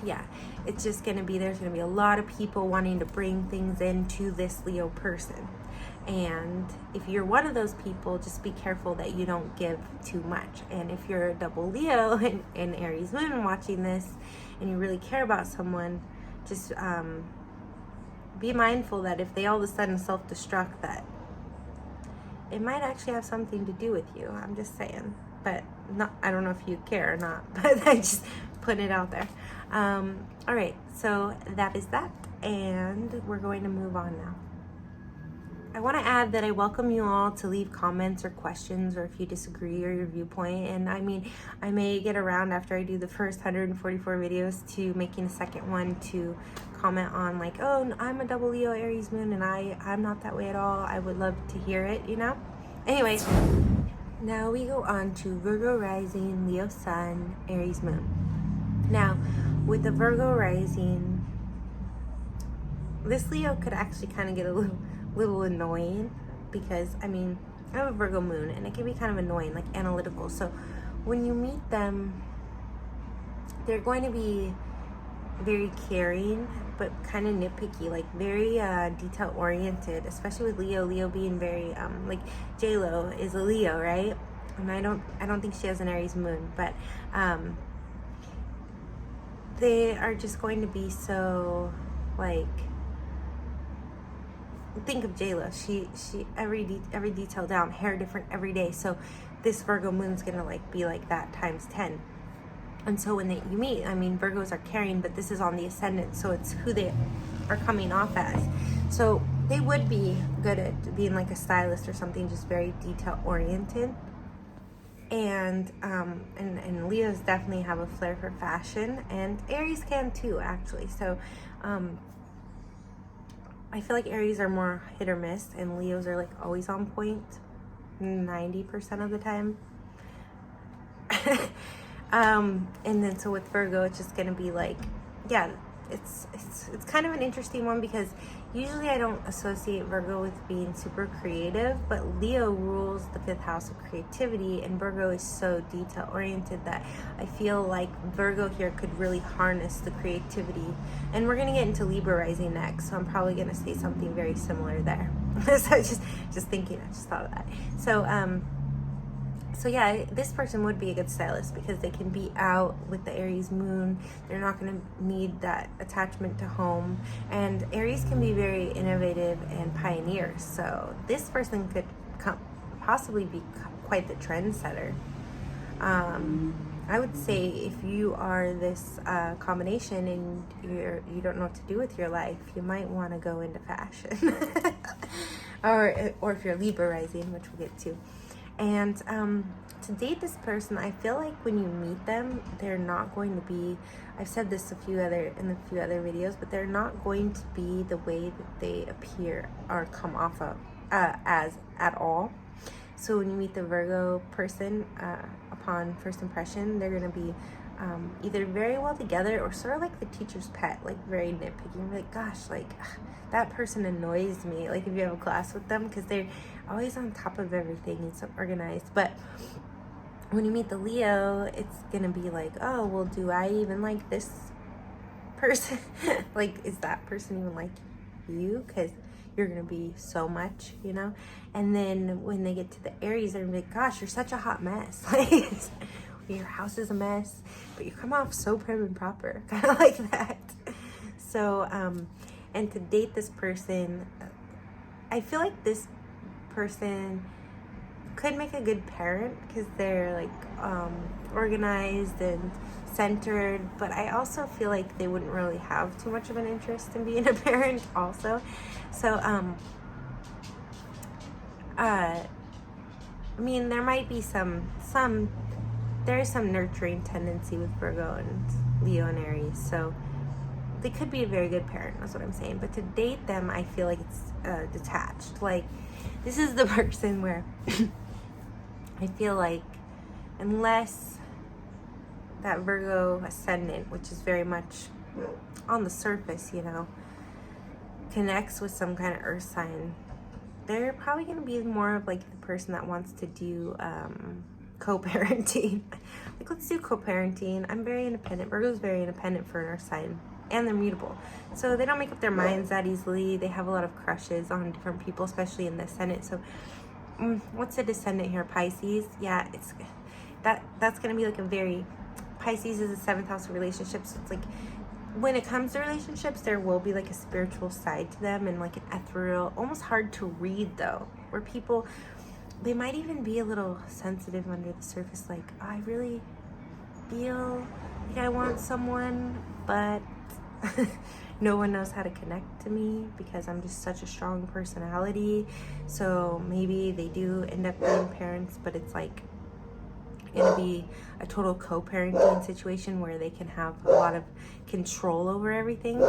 Yeah, it's just going to be, there's going to be a lot of people wanting to bring things into this Leo person. And if you're one of those people, just be careful that you don't give too much. And if you're a double Leo and Aries moon watching this, and you really care about someone, just be mindful that if they all of a sudden self-destruct, that it might actually have something to do with you. I'm just saying. But I don't know if you care or not, but I just put it out there. All right, so that is that, and we're going to move on now. I want to add that I welcome you all to leave comments or questions, or if you disagree or your viewpoint. And I mean, I may get around after I do the first 144 videos to making a second one to comment on like, oh, I'm a double Leo Aries moon and I'm not that way at all. I would love to hear it, you know? Anyway, now we go on to Virgo rising, Leo sun, Aries moon. Now, with the Virgo rising, this Leo could actually kind of get a little annoying, because I mean, I have a Virgo moon and it can be kind of annoying, like analytical. So when you meet them, they're going to be very caring, but kind of nitpicky, like very detail oriented, especially with Leo being very like J-Lo is a Leo, right? And I don't think she has an Aries moon, but they are just going to be so like, think of J-Lo, she every detail down, hair different every day. So this Virgo moon's gonna like be like that times 10. And so when you meet, I mean, Virgos are caring, but this is on the ascendant, so it's who they are coming off as. So they would be good at being like a stylist or something, just very detail oriented. And Leos definitely have a flair for fashion, and Aries can too, actually. So I feel like Aries are more hit or miss, and Leos are like always on point 90% of the time. And then so with Virgo, it's just gonna be like, yeah, it's kind of an interesting one, because usually I don't associate Virgo with being super creative, but Leo rules the 5th house of creativity, and Virgo is so detail oriented that I feel like Virgo here could really harness the creativity. And we're gonna get into Libra rising next, so I'm probably gonna say something very similar there. So just thinking, I just thought of that. So yeah, this person would be a good stylist, because they can be out with the Aries moon. They're not going to need that attachment to home. And Aries can be very innovative and pioneer. So this person could possibly be quite the trendsetter. I would say if you are this combination and you don't know what to do with your life, you might want to go into fashion. or if you're Libra rising, which we'll get to. And to date this person, I feel like when you meet them, they're not going to be, I've said this in a few other videos, but they're not going to be the way that they appear or come off of as at all. So when you meet the Virgo person, upon first impression, they're going to be either very well together, or sort of like the teacher's pet, like very nitpicking, like, gosh, like that person annoys me, like if you have a class with them, because they're always on top of everything and so organized. But when you meet the Leo, it's gonna be like, oh, well, do I even like this person? Like, is that person even like you? Because you're gonna be so much, you know. And then when they get to the Aries, they're gonna be like, gosh, you're such a hot mess. Like, your house is a mess, but you come off so prim and proper, kind of like that. So and to date this person, I feel like this person could make a good parent, because they're like organized and centered, but I also feel like they wouldn't really have too much of an interest in being a parent also. So I mean, there might be there's some nurturing tendency with Virgo and Leo and Aries, so they could be a very good parent, that's what I'm saying. But to date them, I feel like it's detached. Like, this is the person where I feel like, unless that Virgo ascendant, which is very much on the surface, you know, connects with some kind of earth sign, they're probably going to be more of like the person that wants to do co-parenting. Like, let's do co-parenting. I'm very independent. Virgo's very independent for an earth sign, and they're mutable, so they don't make up their minds that easily. They have a lot of crushes on different people, especially in the ascendant. So what's the descendant here? Pisces. Yeah, it's that's gonna be like a very, Pisces is the 7th house of relationships. So it's like, when it comes to relationships, there will be like a spiritual side to them, and like an ethereal, almost hard to read though, where people, they might even be a little sensitive under the surface, like, I really feel like I want someone, but No one knows how to connect to me because I'm just such a strong personality. So maybe they do end up being parents, but it's like gonna be a total co-parenting situation where they can have a lot of control over everything.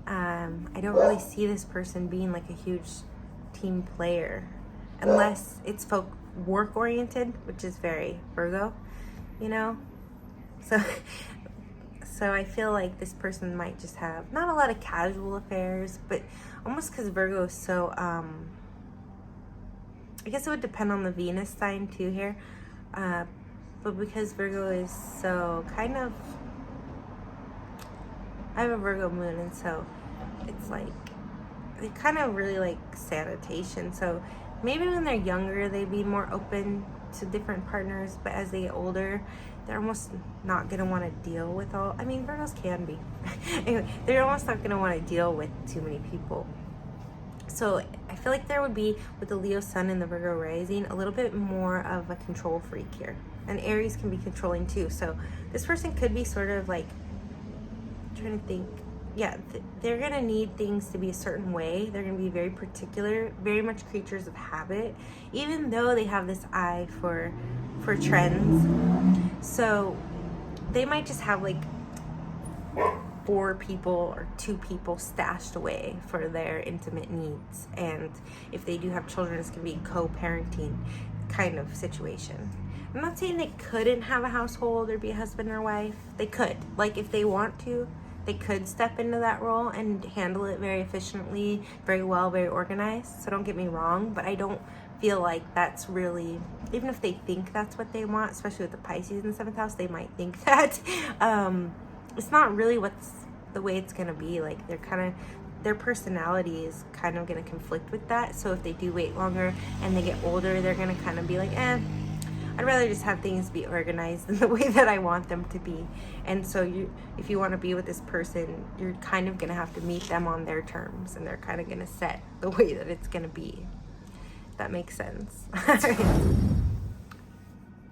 I don't really see this person being like a huge team player unless it's work oriented, which is very Virgo, you know? So I feel like this person might just have not a lot of casual affairs, but almost because Virgo is so, I guess it would depend on the Venus sign too here. But because Virgo is so kind of, I have a Virgo moon, and so it's like, they kind of really like sanitation. So maybe when they're younger, they'd be more open to different partners, but as they get older, they're almost not going to want to deal with Virgos can be. Anyway, they're almost not going to want to deal with too many people. So I feel like there would be, with the Leo sun and the Virgo rising, a little bit more of a control freak here. And Aries can be controlling too. So this person could be sort of like, I'm trying to think, yeah, they're going to need things to be a certain way. They're going to be very particular, very much creatures of habit, even though they have this eye for trends. So they might just have like 4 people or 2 people stashed away for their intimate needs. And if they do have children, it's going to be co-parenting kind of situation. I'm not saying they couldn't have a household or be a husband or wife. They could. Like, if they want to, they could step into that role and handle it very efficiently, very well, very organized. So don't get me wrong, but I don't feel like that's really, even if they think that's what they want, especially with the Pisces in the 7th house, they might think that. It's not really the way it's going to be. Like, their personality is kind of going to conflict with that. So if they do wait longer and they get older, they're going to kind of be like, I'd rather just have things be organized in the way that I want them to be. And so if you want to be with this person, you're kind of going to have to meet them on their terms, and they're kind of going to set the way that it's going to be. If that makes sense.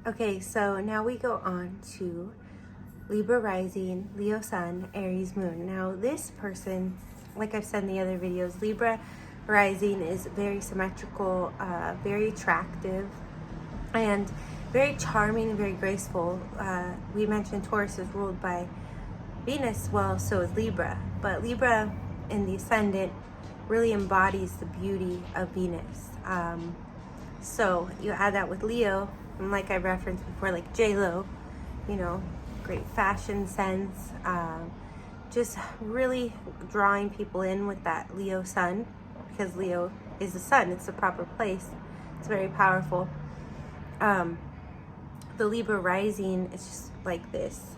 Okay, so now we go on to Libra rising, Leo sun, Aries moon. Now this person, like I've said in the other videos, Libra rising is very symmetrical, very attractive, and very charming and very graceful. We mentioned Taurus is ruled by Venus. Well, so is Libra. But Libra in the ascendant really embodies the beauty of Venus. So you add that with Leo, and like I referenced before, like J-Lo, great fashion sense, just really drawing people in with that Leo sun, because Leo is the sun, it's the proper place, it's very powerful. The Libra rising is just like this,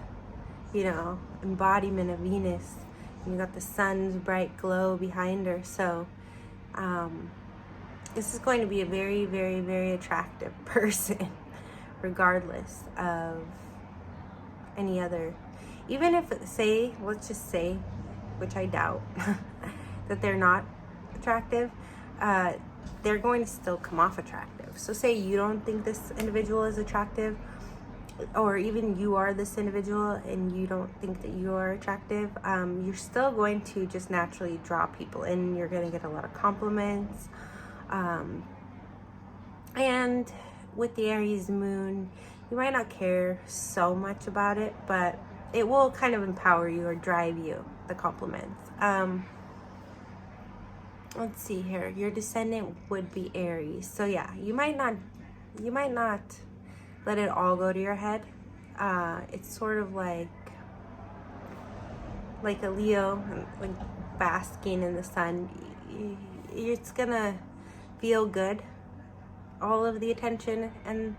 embodiment of Venus. And you got the sun's bright glow behind her. So this is going to be a very, very, very attractive person, regardless of any other. Even if, let's just say, which I doubt, that they're not attractive, they're going to still come off attractive. So say you don't think this individual is attractive, or even you are this individual and you don't think that you are attractive, you're still going to just naturally draw people in. You're going to get a lot of compliments. And with the Aries moon, you might not care so much about it, but it will kind of empower you or drive you, the compliments. Let's see here. Your descendant would be Aries. So yeah, you might not let it all go to your head. It's sort of like a Leo, like basking in the sun. It's gonna feel good, all of the attention, and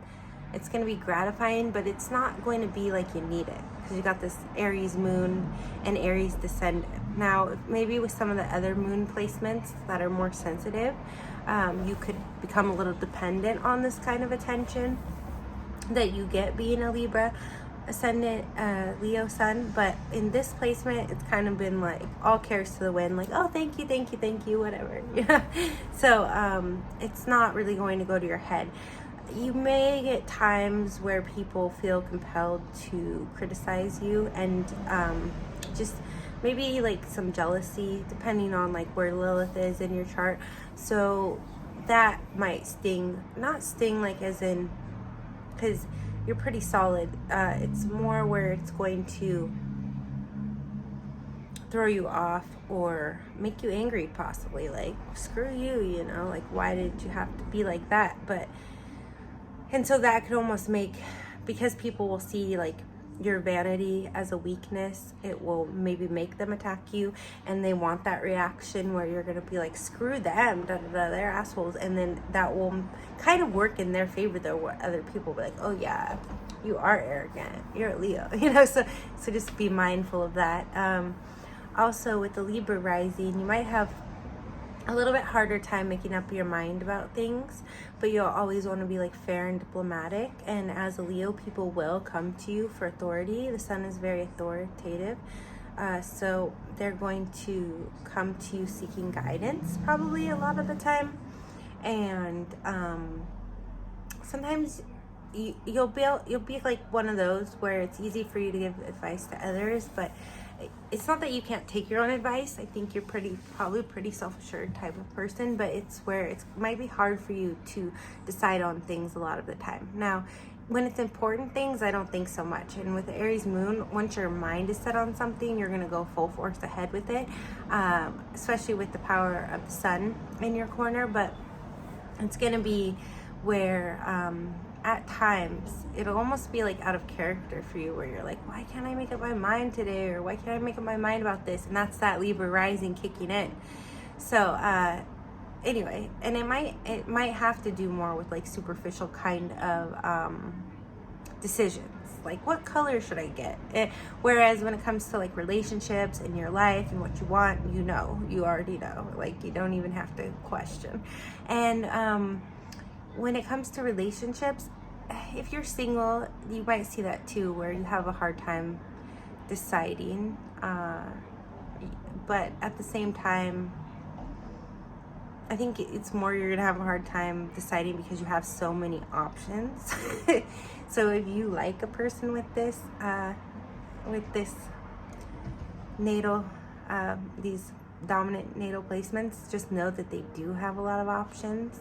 it's gonna be gratifying, but it's not going to be like you need it, because you got this Aries moon and Aries descendant. Now, maybe with some of the other moon placements that are more sensitive, you could become a little dependent on this kind of attention that you get being a Libra ascendant, Leo sun. But in this placement, it's kind of been like all cares to the wind, like, oh, thank you, whatever. So it's not really going to go to your head. You may get times where people feel compelled to criticize you and just maybe like some jealousy, depending on like where Lilith is in your chart. So that might sting, not sting like as in, because you're pretty solid. It's more where it's going to throw you off or make you angry, possibly, like screw you, you know, like why did you have to be like that? But and so that could almost make, because people will see like your vanity as a weakness, it will maybe make them attack you, and they want that reaction where you're gonna be like, screw them, da, da, da, they're assholes, and then that will kind of work in their favor though, what other people will be like, oh yeah, you are arrogant, you're a Leo, you know. So just be mindful of that. Also with the Libra rising, you might have a little bit harder time making up your mind about things, but you'll always want to be like fair and diplomatic. And as a Leo, people will come to you for authority. The sun is very authoritative, so they're going to come to you seeking guidance probably a lot of the time. And sometimes you'll be like one of those where it's easy for you to give advice to others, but it's not that you can't take your own advice. I think you're probably pretty self-assured type of person, but it's where it might be hard for you to decide on things a lot of the time. Now, when it's important things, I don't think so much. And with the Aries moon, once your mind is set on something, you're going to go full force ahead with it, especially with the power of the sun in your corner. But it's going to be where at times it'll almost be like out of character for you, where you're like, why can't I make up my mind today, or why can't I make up my mind about this? And that's that Libra rising kicking in. So anyway, and it might have to do more with like superficial kind of decisions, like what color should I get? Whereas when it comes to like relationships in your life and what you want, you already know, like you don't even have to question. And when it comes to relationships, if you're single, you might see that too, where you have a hard time deciding. But at the same time, I think it's more you're going to have a hard time deciding because you have so many options. So if you like a person with this natal, these dominant natal placements, just know that they do have a lot of options.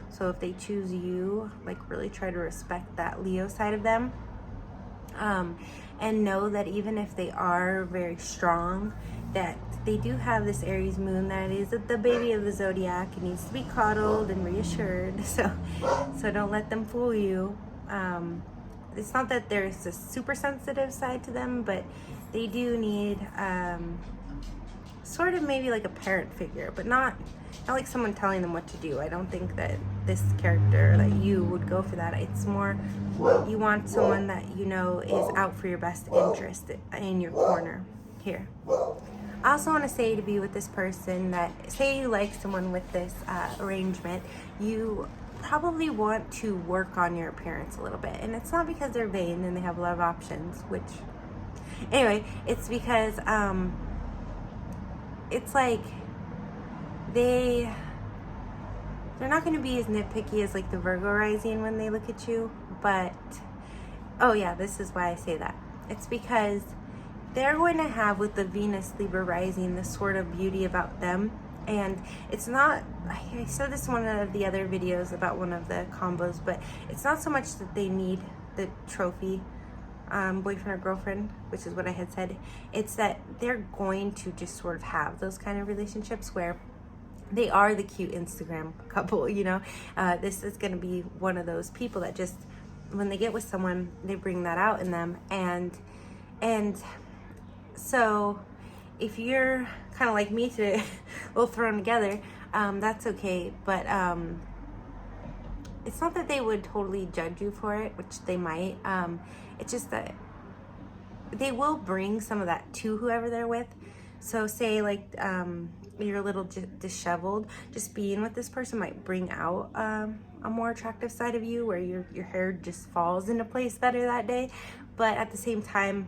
So if they choose you, like really try to respect that Leo side of them. And know that even if they are very strong, that they do have this Aries moon that is the baby of the zodiac. It needs to be coddled and reassured. So don't let them fool you. It's not that there's a super sensitive side to them, but they do need sort of maybe like a parent figure, but not like someone telling them what to do. I don't think that this character, that you would go for that. It's more you want someone that you know is out for your best interest in your corner here. I also want to say, to be with this person, that say you like someone with this arrangement, you probably want to work on your appearance a little bit. And it's not because they're vain and they have a lot of options, which anyway, it's because it's like they're not going to be as nitpicky as like the Virgo rising when they look at you. But oh yeah, this is why I say that. It's because they're going to have, with the Venus Libra rising, this sort of beauty about them. And it's not, I said this in one of the other videos about one of the combos, but it's not so much that they need the trophy boyfriend or girlfriend, which is what I had said. It's that they're going to just sort of have those kind of relationships where they are the cute Instagram couple, you know. This is going to be one of those people that just, when they get with someone, they bring that out in them. And so if you're kind of like me today, a little thrown together, that's okay. But it's not that they would totally judge you for it, which they might. It's just that they will bring some of that to whoever they're with. So say like you're a little disheveled, just being with this person might bring out a more attractive side of you, where your hair just falls into place better that day. But at the same time,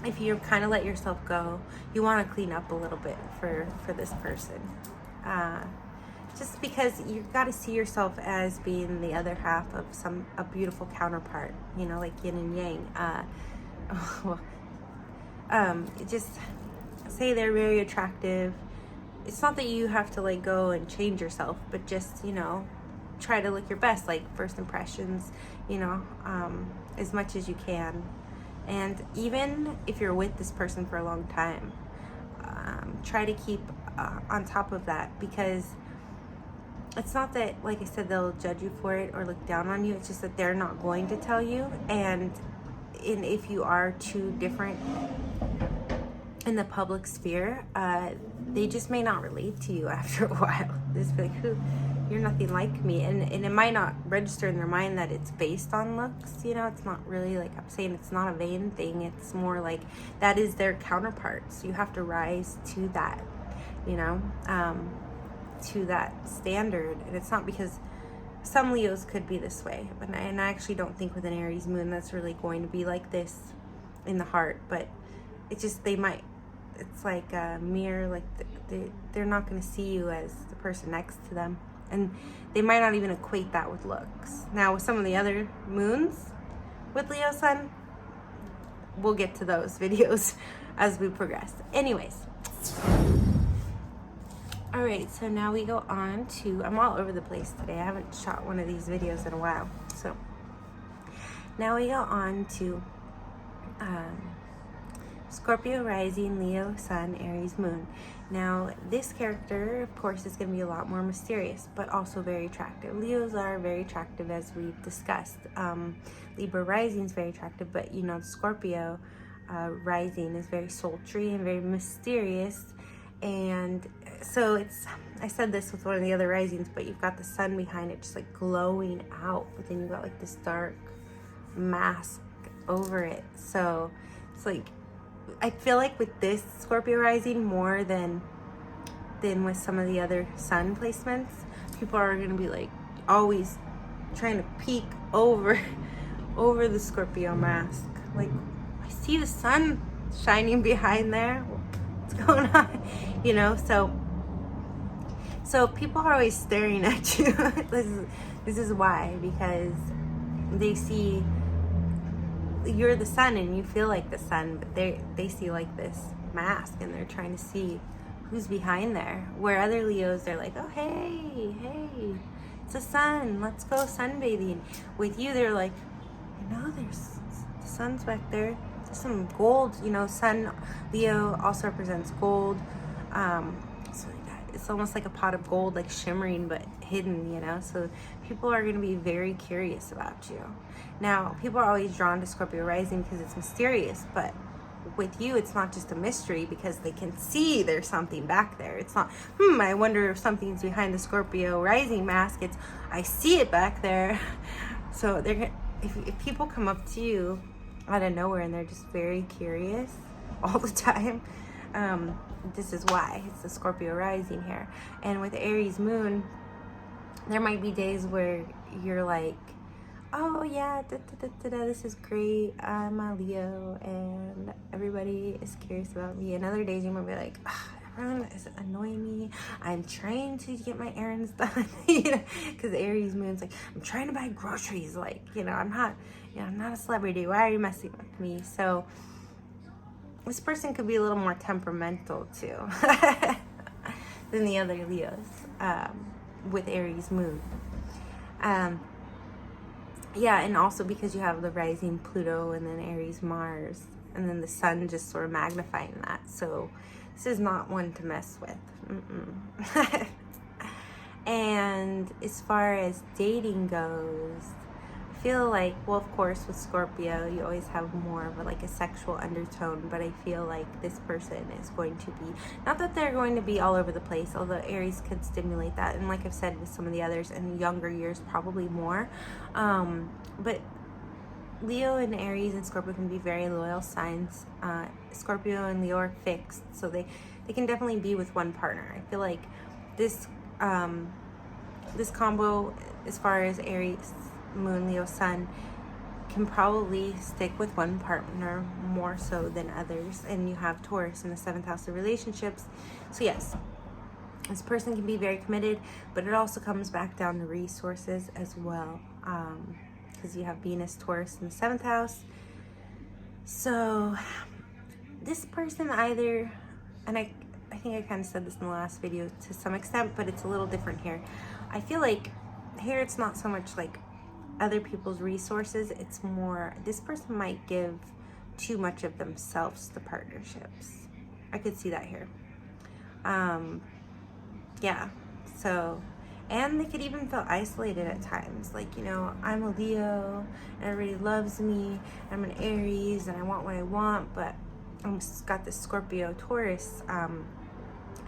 if you kind of let yourself go, you want to clean up a little bit for this person. Just because you got to see yourself as being the other half of a beautiful counterpart, you know, like yin and yang. say they're very attractive, it's not that you have to like go and change yourself, but just, you know, try to look your best, like first impressions, you know, as much as you can. And even if you're with this person for a long time, try to keep on top of that, because it's not that, like I said, they'll judge you for it or look down on you. It's just that they're not going to tell you. And if you are too different in the public sphere, they just may not relate to you after a while. They just be like, you're nothing like me. And it might not register in their mind that it's based on looks, you know. It's not really, like I'm saying, it's not a vain thing. It's more like that is their counterparts. You have to rise to that, you know, to that standard. And it's not because some Leos could be this way, and I actually don't think with an Aries moon that's really going to be like this in the heart. But it's just, they might, it's like a mirror, like they're not going to see you as the person next to them, and they might not even equate that with looks. Now with some of the other moons with Leo sun, we'll get to those videos as we progress. Anyways, all right, so now we go on to, I'm all over the place today. I haven't shot one of these videos in a while. So now we go on to Scorpio rising, Leo sun, Aries moon. Now this character, of course, is going to be a lot more mysterious, but also very attractive. Leos are very attractive, as we've discussed. Libra rising is very attractive, but you know, Scorpio rising is very sultry and very mysterious. And so it's, I said this with one of the other risings, but you've got the sun behind it just like glowing out, but then you've got like this dark mask over it. So it's like, I feel like with this Scorpio rising, more than with some of the other sun placements, people are going to be like always trying to peek over the Scorpio mask. Like, I see the sun shining behind there. What's going on? You know, so people are always staring at you. This is why, because they see you're the sun and you feel like the sun, but they see like this mask and they're trying to see who's behind there. Where other Leos, they're like, oh, hey, it's the sun, let's go sunbathing. With you, they're like, you know, there's the sun's back there. There's some gold, you know. Sun, Leo also represents gold. So it's almost like a pot of gold, like shimmering but hidden, you know. So people are going to be very curious about you. Now, people are always drawn to Scorpio rising because it's mysterious, but with you, it's not just a mystery because they can see there's something back there. It's not, I wonder if something's behind the Scorpio rising mask. It's, I see it back there. So they're gonna, if people come up to you out of nowhere and they're just very curious all the time, this is why it's the Scorpio rising here. And with Aries moon, there might be days where you're like, oh yeah, this is great, I'm a Leo and everybody is curious about me. And other days you might be like, everyone is annoying me, I'm trying to get my errands done. You know, because Aries moon's like, I'm trying to buy groceries, like, you know, I'm not a celebrity, why are you messing with me? So this person could be a little more temperamental too than the other Leos with Aries moon. Yeah, and also because you have the rising Pluto and then Aries Mars, and then the sun just sort of magnifying that. So this is not one to mess with. And as far as dating goes, I feel like, well, of course, with Scorpio, you always have more of a sexual undertone, but I feel like this person is going to be, not that they're going to be all over the place, although Aries could stimulate that, and like I've said with some of the others in younger years, probably more, but Leo and Aries and Scorpio can be very loyal signs. Scorpio and Leo are fixed, so they can definitely be with one partner. I feel like this combo, as far as Aries moon, Leo sun, can probably stick with one partner more so than others. And you have Taurus in the 7th house of relationships. So yes, this person can be very committed, but it also comes back down to resources as well, because you have Venus, Taurus in the 7th house. So this person either, and I think I kind of said this in the last video to some extent, but it's a little different here. I feel like here it's not so much like other people's resources, it's more this person might give too much of themselves to partnerships. I could see that here. Yeah, so, and they could even feel isolated at times. Like, you know, I'm a Leo, and everybody loves me, I'm an Aries, and I want what I want, but I've got this Scorpio, Taurus,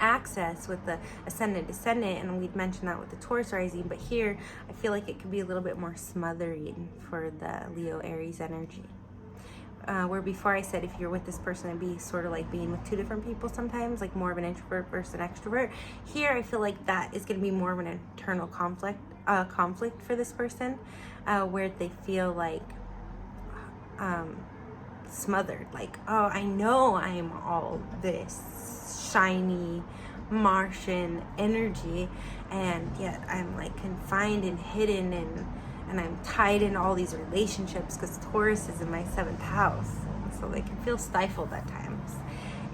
access with the ascendant descendant, and we'd mentioned that with the Taurus rising, but here I feel like it could be a little bit more smothering for the Leo Aries energy. Where before I said if you're with this person, it'd be sort of like being with two different people sometimes, like more of an introvert versus an extrovert. Here I feel like that is going to be more of an internal conflict for this person, where they feel like smothered, like, oh, I know I'm all this shiny Martian energy, and yet I'm like confined and hidden, and I'm tied in all these relationships because Taurus is in my 7th house, so they can feel stifled at times.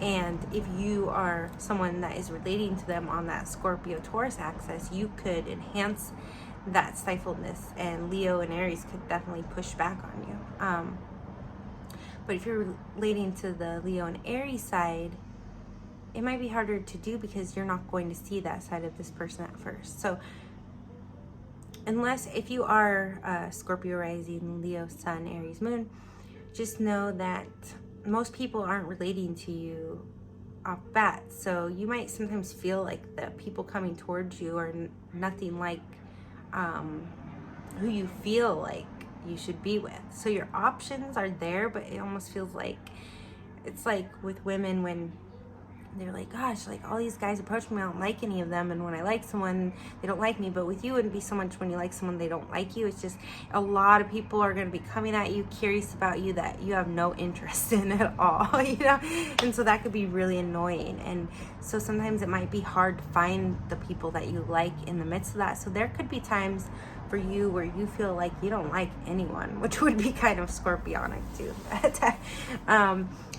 And if you are someone that is relating to them on that Scorpio Taurus axis, you could enhance that stifledness, and Leo and Aries could definitely push back on you. But if you're relating to the Leo and Aries side, it might be harder to do because you're not going to see that side of this person at first. So unless if you are Scorpio rising, Leo sun, Aries moon, just know that most people aren't relating to you off bat. So you might sometimes feel like the people coming towards you are nothing like who you feel like you should be with. So your options are there, but it almost feels like it's like with women when they're like, gosh, like all these guys approach me, I don't like any of them, and when I like someone, they don't like me. But with you, it wouldn't be so much when you like someone, they don't like you. It's just a lot of people are going to be coming at you, curious about you that you have no interest in at all, you know? And so that could be really annoying. And so sometimes it might be hard to find the people that you like in the midst of that. So there could be times for you where you feel like you don't like anyone, which would be kind of scorpionic too.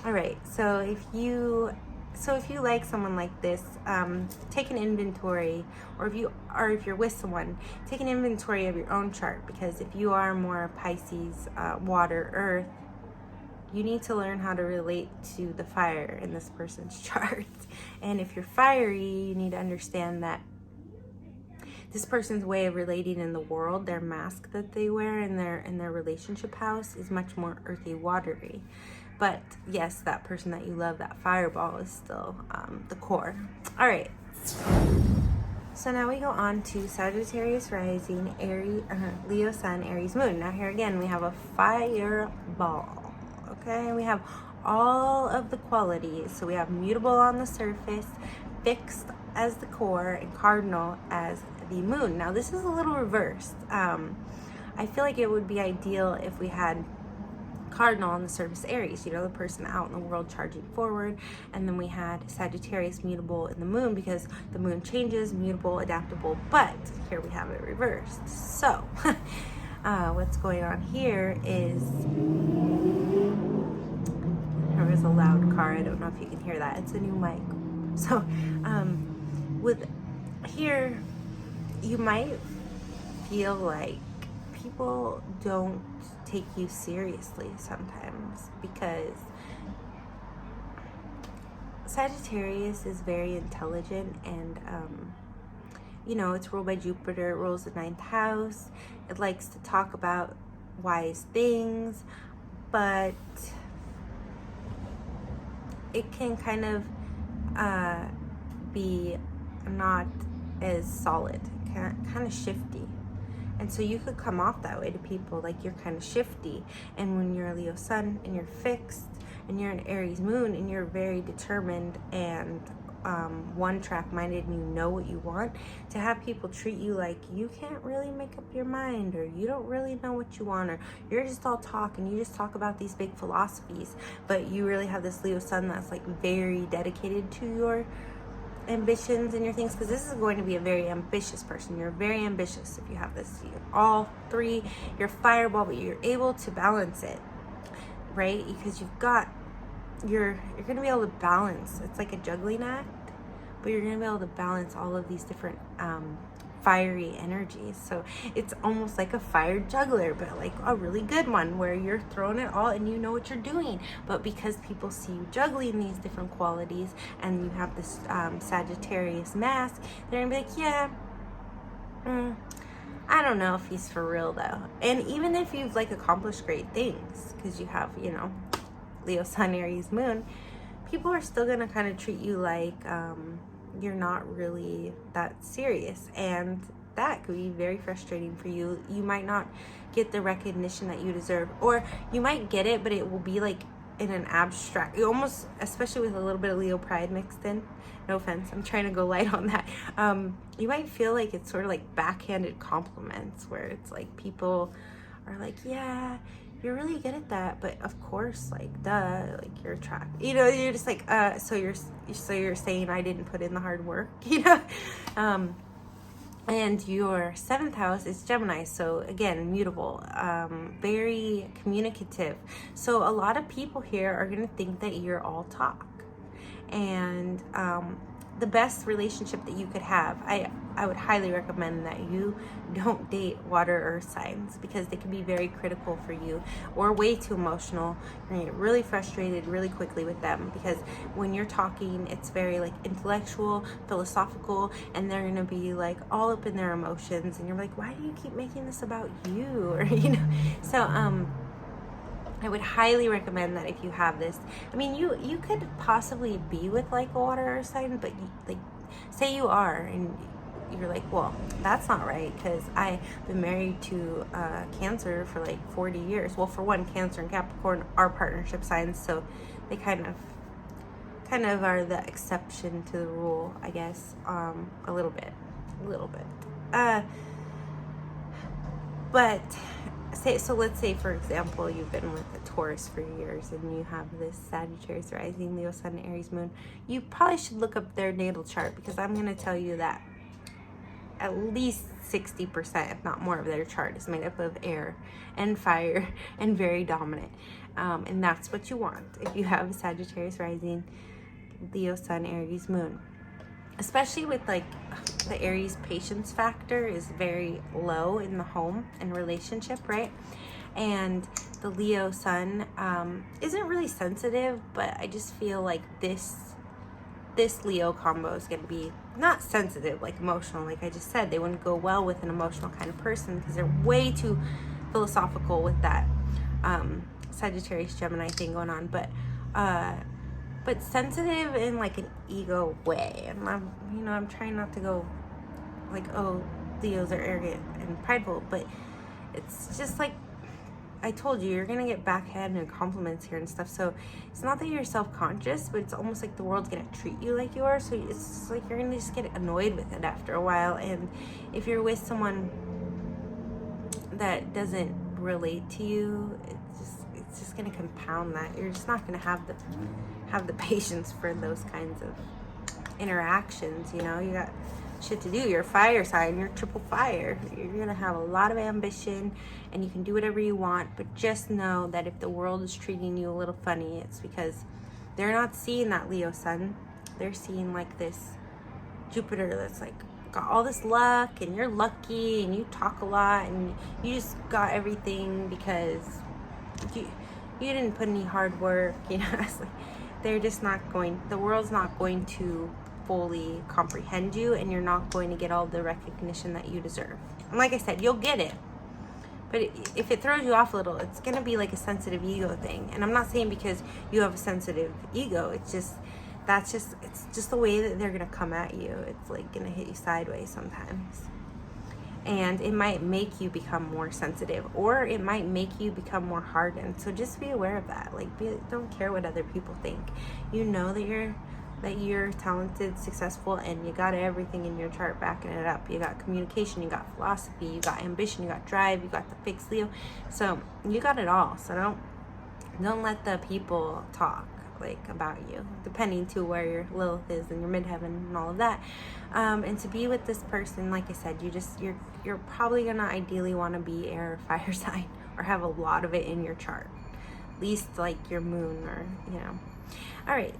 All right, so if you like someone like this, take an inventory, or if you're with someone, take an inventory of your own chart, because if you are more Pisces, water, earth, you need to learn how to relate to the fire in this person's chart. And if you're fiery, you need to understand that this person's way of relating in the world, their mask that they wear in their relationship house, is much more earthy, watery. But yes, that person that you love, that fireball, is still the core. All right. So now we go on to Sagittarius rising, Aries, Leo sun, Aries moon. Now here again, we have a fireball. Okay, we have all of the qualities. So we have mutable on the surface, fixed as the core, and cardinal as the moon. Now this is a little reversed. I feel like it would be ideal if we had cardinal on the surface Aries, you know, the person out in the world charging forward, and then we had Sagittarius mutable in the moon, because the moon changes, mutable, adaptable, but here we have it reversed. So what's going on here is there was a loud car. I don't know if you can hear that. It's a new mic. So with here, you might feel like people don't take you seriously sometimes, because Sagittarius is very intelligent, and you know, it's ruled by Jupiter. It rules the 9th house. It likes to talk about wise things, but it can kind of be not as solid, kind of shifty. And so you could come off that way to people, like you're kind of shifty. And when you're a Leo sun and you're fixed, and you're an Aries moon and you're very determined and one track minded, and you know what you want, to have people treat you like you can't really make up your mind, or you don't really know what you want, or you're just all talk and you just talk about these big philosophies, but you really have this Leo sun that's like very dedicated to your ambitions and your things, because this is going to be a very ambitious person. You're very ambitious if you have this. You're all three, you're fireball, but you're able to balance it, right? Because you've got you're gonna be able to balance. It's like a juggling act, but you're gonna be able to balance all of these different fiery energies. So it's almost like a fire juggler, but like a really good one where you're throwing it all and you know what you're doing. But because people see you juggling these different qualities and you have this Sagittarius mask, they're gonna be like, yeah, I don't know if he's for real though. And even if you've like accomplished great things, because you have, you know, Leo Sun, Aries Moon, people are still gonna kind of treat you like you're not really that serious, and that could be very frustrating for you. You might not get the recognition that you deserve, or you might get it, but it will be like in an abstract, almost, especially with a little bit of Leo pride mixed in. No offense, I'm trying to go light on that. You might feel like it's sort of like backhanded compliments, where it's like people are like, yeah, you're really good at that, but of course, like, duh, like, you're attractive. You know, you're just like, so you're saying I didn't put in the hard work, you know? And your 7th house is Gemini, so again, mutable, very communicative. So a lot of people here are gonna think that you're all talk. And the best relationship that you could have, I would highly recommend that you don't date water or earth signs, because they can be very critical for you or way too emotional. You're gonna get really frustrated really quickly with them, because when you're talking, it's very like intellectual, philosophical, and they're gonna be like all up in their emotions, and you're like, why do you keep making this about you? Or, you know, so I would highly recommend that if you have this. I mean, you could possibly be with like a water earth sign, but you, like, say you are, and you're like, well, that's not right, because I've been married to Cancer for like 40 years. Well, for one, Cancer and Capricorn are partnership signs, so they kind of are the exception to the rule, I guess, a little bit. But let's say, for example, you've been with a Taurus for years and you have this Sagittarius rising, Leo Sun, Aries Moon. You probably should look up their natal chart, because I'm going to tell you that at least 60%, if not more, of their chart is made up of air and fire and very dominant. And that's what you want if you have Sagittarius rising, Leo Sun, Aries Moon. Especially with like the Aries patience factor is very low in the home and relationship, right? And the Leo Sun isn't really sensitive, but I just feel like this Leo combo is going to be not sensitive, like emotional. Like I just said, they wouldn't go well with an emotional kind of person, because they're way too philosophical with that Sagittarius Gemini thing going on. But sensitive in like an ego way. And I'm trying not to go like, oh, Leos are arrogant and prideful, but it's just like I told you, you're gonna get backhanded compliments here and stuff. So it's not that you're self-conscious, but it's almost like the world's gonna treat you like you are. So it's just like you're gonna just get annoyed with it after a while. And if you're with someone that doesn't relate to you, it's just gonna compound that. You're just not gonna have the patience for those kinds of interactions. You know, you got shit to do. You're a fire sign, you're triple fire. You're gonna have a lot of ambition and you can do whatever you want, but just know that if the world is treating you a little funny, it's because they're not seeing that Leo Sun. They're seeing like this Jupiter that's like got all this luck, and you're lucky and you talk a lot and you just got everything because you didn't put any hard work, you know. It's like they're just not going, the world's not going to fully comprehend you, and you're not going to get all the recognition that you deserve. And like I said, you'll get it, but if it throws you off a little, it's gonna be like a sensitive ego thing. And I'm not saying because you have a sensitive ego, it's just the way that they're gonna come at you. It's like gonna hit you sideways sometimes, and it might make you become more sensitive, or it might make you become more hardened. So just be aware of that. Like, don't care what other people think. You know that you're talented, successful, and you got everything in your chart backing it up. You got communication, you got philosophy, you got ambition, you got drive, you got the fixed Leo. So you got it all. So don't let the people talk like about you, depending to where your Lilith is and your midheaven and all of that. And to be with this person, like I said, you're probably gonna ideally want to be air or fire sign, or have a lot of it in your chart, at least like your moon, or All right.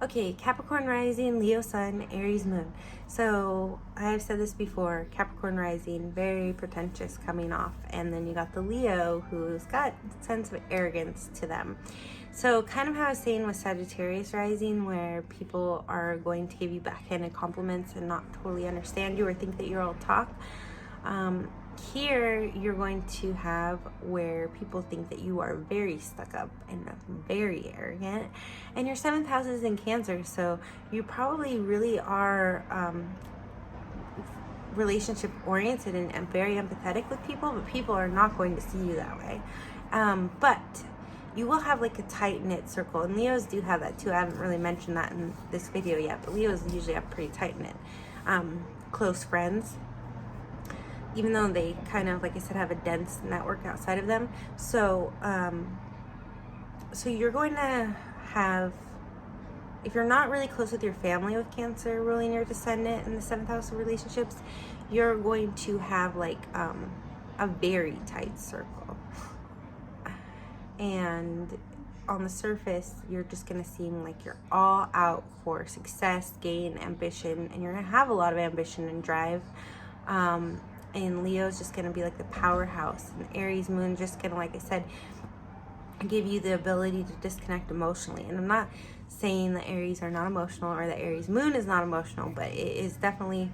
Okay, Capricorn rising, Leo sun, Aries moon. So I've said this before, Capricorn rising, very pretentious coming off. And then you got the Leo who's got a sense of arrogance to them. So kind of how I was saying with Sagittarius rising, where people are going to give you backhanded compliments and not totally understand you or think that you're all talk. Here you're going to have where people think that you are very stuck up and very arrogant, and your 7th house is in Cancer, so you probably really are relationship oriented and very empathetic with people, but people are not going to see you that way. But you will have like a tight knit circle, and Leos do have that too. I haven't really mentioned that in this video yet, but Leos usually have pretty tight knit close friends, even though they kind of, like I said, have a dense network outside of them. So so you're going to have, if you're not really close with your family with Cancer ruling your descendant in the 7th house of relationships, you're going to have like a very tight circle. And on the surface, you're just going to seem like you're all out for success, gain, ambition, and you're going to have a lot of ambition and drive. And Leo's just going to be like the powerhouse, and Aries moon just going to, like I said, give you the ability to disconnect emotionally. And I'm not saying that Aries are not emotional or that Aries moon is not emotional, but it is definitely,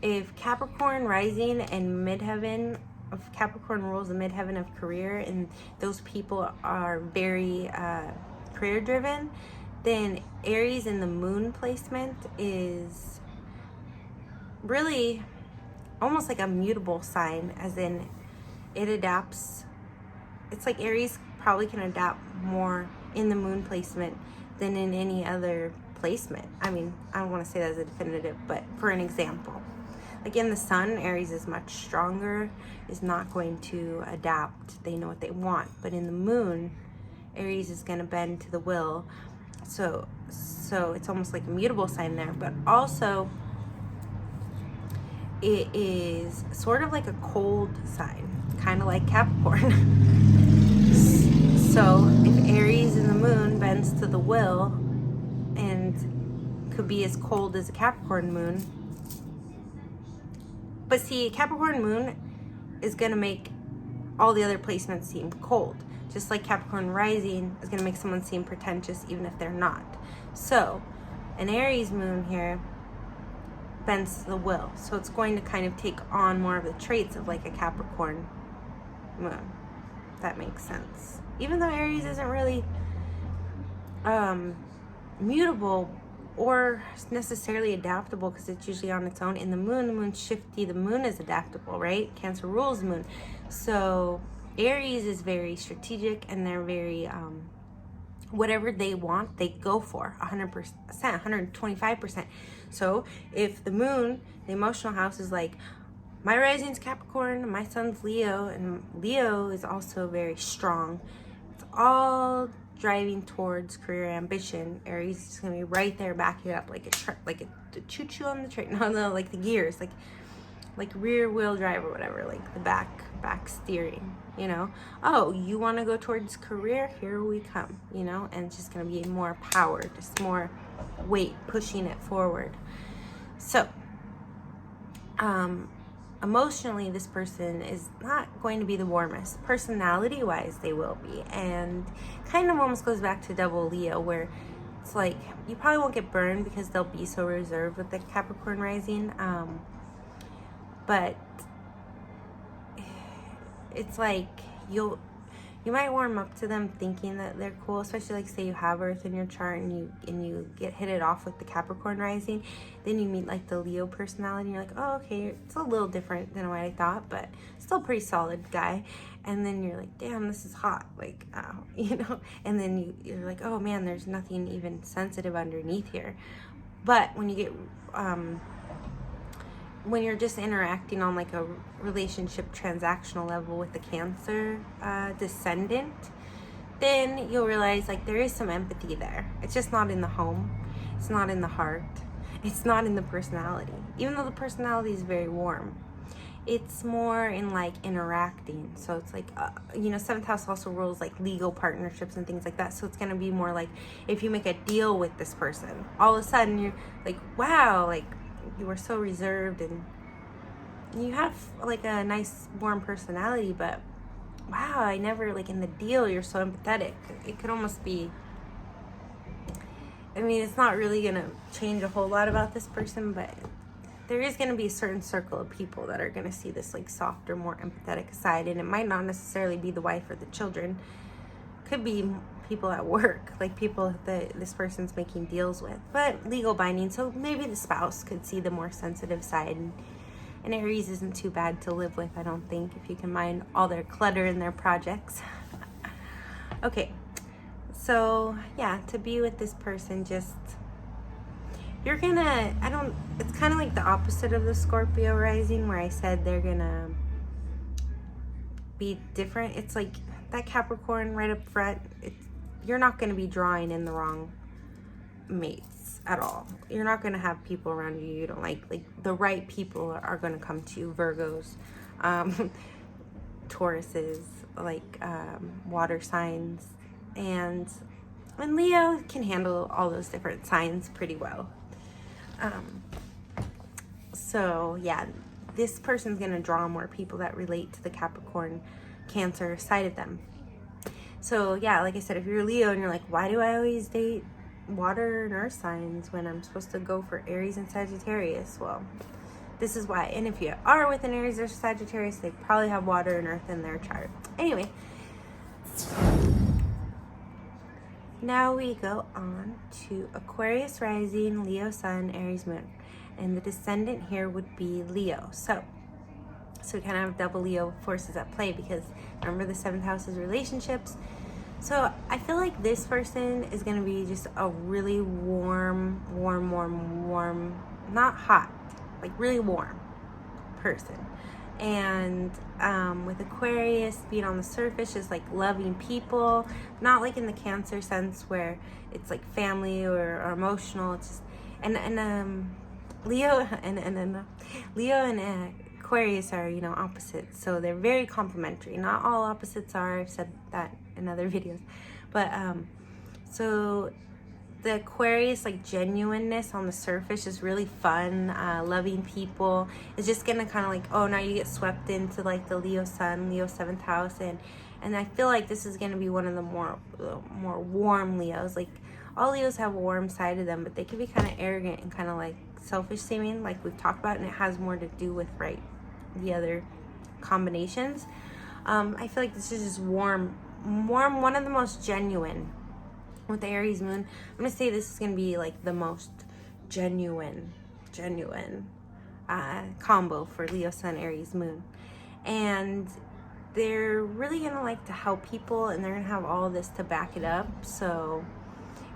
if Capricorn rising and midheaven, if Capricorn rules the midheaven of career and those people are very career driven, then Aries in the moon placement is really almost like a mutable sign, as in it adapts. It's like Aries probably can adapt more in the moon placement than in any other placement. I mean, I don't want to say that as a definitive, but for an example, like in the sun, Aries is much stronger, is not going to adapt. They know what they want. But in the moon, Aries is going to bend to the will. So it's almost like a mutable sign there, but also it is sort of like a cold sign, kind of like Capricorn. So if Aries in the moon bends to the will and could be as cold as a Capricorn moon, but see, Capricorn moon is going to make all the other placements seem cold, just like Capricorn rising is going to make someone seem pretentious even if they're not. So an Aries moon here bends to the will, so it's going to kind of take on more of the traits of like a Capricorn moon. If that makes sense. Even though Aries isn't really mutable or necessarily adaptable, because it's usually on its own. In the moon's shifty, the moon is adaptable, right? Cancer rules the moon. So Aries is very strategic, and they're very whatever they want, they go for 100%, 125%. So if the moon, the emotional house, is like, my rising's Capricorn, my sun's Leo, and Leo is also very strong, it's all driving towards career ambition. Aries is going to be right there backing it up like a choo-choo on the train. No, like the gears, like rear wheel drive or whatever, like the back steering, you know. Oh, you want to go towards career? Here we come, you know. And it's just going to be more power, just more weight pushing it forward. So emotionally, this person is not going to be the warmest. Personality wise, they will be, and kind of almost goes back to double Leo, where it's like you probably won't get burned because they'll be so reserved with the Capricorn rising, but it's like you might warm up to them thinking that they're cool, especially like say you have Earth in your chart and you get hit it off with the Capricorn rising. Then you meet like the Leo personality and you're like, oh, okay, it's a little different than what I thought, but still pretty solid guy. And then you're like, damn, this is hot, like, you know. And then you're like, oh man, there's nothing even sensitive underneath here. But when you get when you're just interacting on like a relationship transactional level with the Cancer descendant, then you'll realize like there is some empathy there. It's just not in the home, it's not in the heart, it's not in the personality, even though the personality is very warm. it's more in like interacting. So it's like, you know, 7th house also rules like legal partnerships and things like that. So it's going to be more like if you make a deal with this person, all of a sudden you're like, wow, like you were so reserved and you have like a nice warm personality, but wow, I never, like in the deal, you're so empathetic. It could almost be, I mean, it's not really going to change a whole lot about this person, but there is going to be a certain circle of people that are going to see this like softer, more empathetic side. And it might not necessarily be the wife or the children. Could be people at work, like people that this person's making deals with, but legal binding. So maybe the spouse could see the more sensitive side. And Aries isn't too bad to live with, I don't think, if you can mind all their clutter and their projects. Okay, so yeah, to be with this person, just, you're gonna, it's kind of like the opposite of the Scorpio rising, where I said they're gonna be different. It's like that Capricorn right up front, you're not gonna be drawing in the wrong mates at all. You're not going to have people around you don't like the right people are going to come to you. Virgos, Tauruses, like water signs, and Leo can handle all those different signs pretty well. So yeah, this person's going to draw more people that relate to the Capricorn Cancer side of them. So yeah, like I said, if you're Leo and you're like, why do I always date water and earth signs when I'm supposed to go for Aries and Sagittarius? Well, this is why. And if you are with an Aries or Sagittarius, they probably have water and earth in their chart. Anyway, now we go on to Aquarius rising, Leo sun, Aries moon, and the descendant here would be Leo. So we kind of have double Leo forces at play, because remember the 7th house is relationships. So I feel like this person is going to be just a really warm, not hot, like really warm person. And with Aquarius being on the surface, just like loving people, not like in the Cancer sense where it's like family or emotional. It's just, and Leo and Aquarius are, you know, opposites, so they're very complementary. Not all opposites are, I've said that in other videos, but so the Aquarius, like genuineness on the surface is really fun, loving people. It's just gonna kind of like, oh, now you get swept into like the Leo sun, Leo 7th house, and I feel like this is gonna be one of the more warm Leos. Like all Leos have a warm side to them, but they can be kind of arrogant and kind of like selfish seeming, like we've talked about, and it has more to do with the other combinations. I feel like this is just warm, one of the most genuine. With the Aries moon, I'm gonna say this is gonna be like the most genuine combo for Leo sun, Aries moon. And they're really gonna like to help people, and they're gonna have all this to back it up. So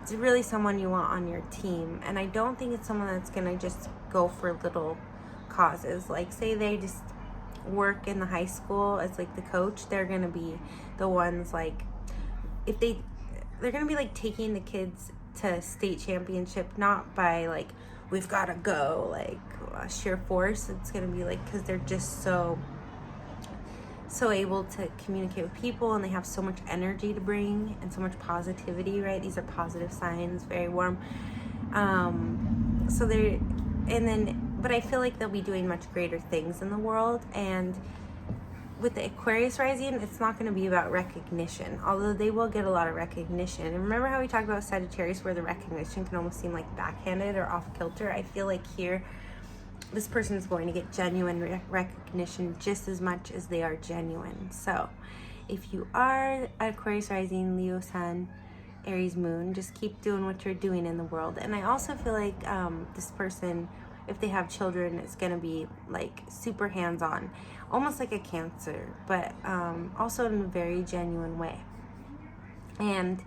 it's really someone you want on your team. And I don't think it's someone that's gonna just go for little causes. Like say they just work in the high school as like the coach, they're gonna be the ones like, if they're gonna be like taking the kids to state championship, not by like we've gotta go like sheer force. It's gonna be like because they're just so able to communicate with people, and they have so much energy to bring and so much positivity, right? These are positive signs, very warm. So they're, and then, but I feel like they'll be doing much greater things in the world. And with the Aquarius rising, it's not going to be about recognition, although they will get a lot of recognition. And remember how we talked about Sagittarius, where the recognition can almost seem like backhanded or off kilter? I feel like here, this person is going to get genuine recognition just as much as they are genuine. So if you are Aquarius rising, Leo sun, Aries moon, just keep doing what you're doing in the world. And I also feel like this person, if they have children, it's going to be like super hands-on, almost like a Cancer, but also in a very genuine way. And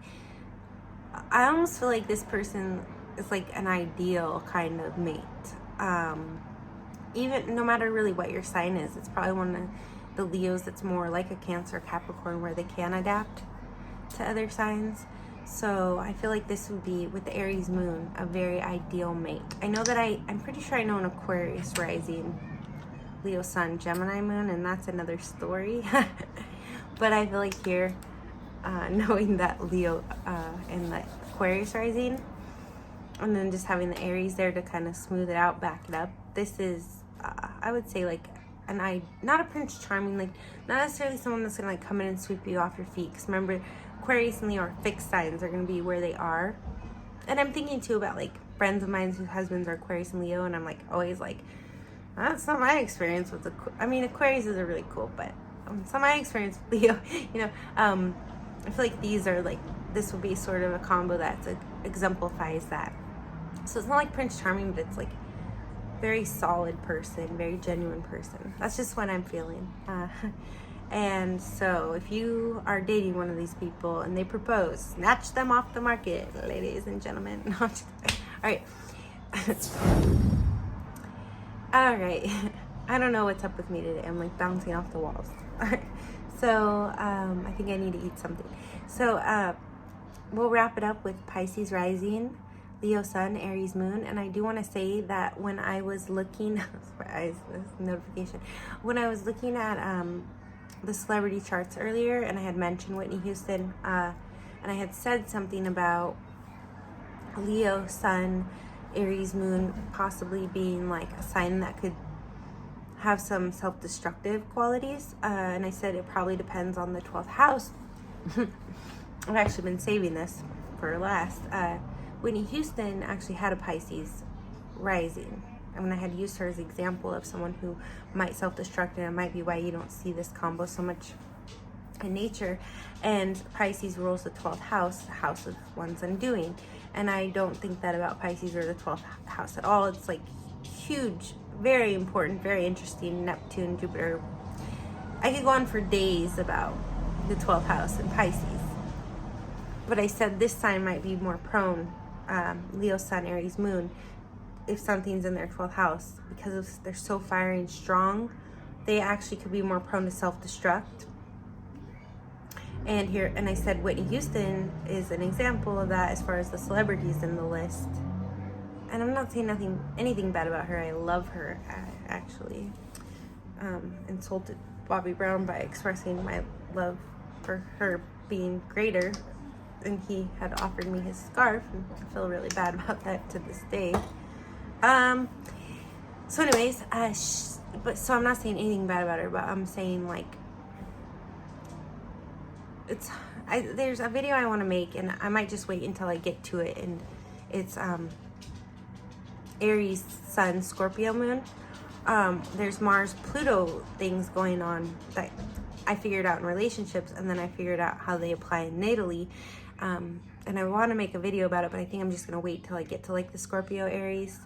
I almost feel like this person is like an ideal kind of mate. Even no matter really what your sign is, it's probably one of the Leos that's more like a Cancer, Capricorn, where they can adapt to other signs. So I feel like this would be, with the Aries moon, a very ideal mate. I know that I'm pretty sure I know an Aquarius rising Leo Sun, Gemini Moon, and that's another story. But I feel like here, knowing that Leo and the Aquarius rising, and then just having the Aries there to kind of smooth it out, back it up. This is, I would say, like, not a Prince Charming, like, not necessarily someone that's gonna like come in and sweep you off your feet. Because remember, Aquarius and Leo are fixed signs. They're gonna be where they are. And I'm thinking too about like friends of mine whose husbands are Aquarius and Leo, and I'm like always like, that's not my experience with Aquarius is really cool, but it's not my experience with Leo. I feel like these are like, this would be sort of a combo that exemplifies that. So it's not like Prince Charming, but it's like very solid person, very genuine person. That's just what I'm feeling. And so if you are dating one of these people and they propose, snatch them off the market, ladies and gentlemen. All right. All right. I don't know what's up with me today. I'm like bouncing off the walls. All right. So I think I need to eat something. So we'll wrap it up with Pisces rising, Leo Sun, Aries Moon. And I do want to say that when I was looking, when I was looking at the celebrity charts earlier, and I had mentioned Whitney Houston, and I had said something about Leo Sun, Aries Moon possibly being like a sign that could have some self-destructive qualities, and I said it probably depends on the 12th house. I've actually been saving this for last. Whitney Houston actually had a Pisces rising. I mean, I had used her as an example of someone who might self-destruct, and it might be why you don't see this combo so much in nature. And Pisces rules the 12th house, the house of one's undoing. And I don't think that about Pisces or the 12th house at all. It's like huge, very important, very interesting. Neptune, Jupiter. I could go on for days about the 12th house and Pisces. But I said this sign might be more prone, Leo Sun, Aries Moon, if something's in their 12th house, because they're so fiery and strong, they actually could be more prone to self-destruct. And I said Whitney Houston is an example of that as far as the celebrities in the list. And I'm not saying anything bad about her. I love her. I actually insulted Bobby Brown by expressing my love for her being greater, and he had offered me his scarf, and I feel really bad about that to this day. So anyways, so I'm not saying anything bad about her, but I'm saying like, there's a video I want to make, and I might just wait until I get to it, and it's, Aries Sun, Scorpio Moon. There's Mars Pluto things going on that I figured out in relationships, and then I figured out how they apply natally. And I want to make a video about it, but I think I'm just going to wait till I get to like the Scorpio, Aries,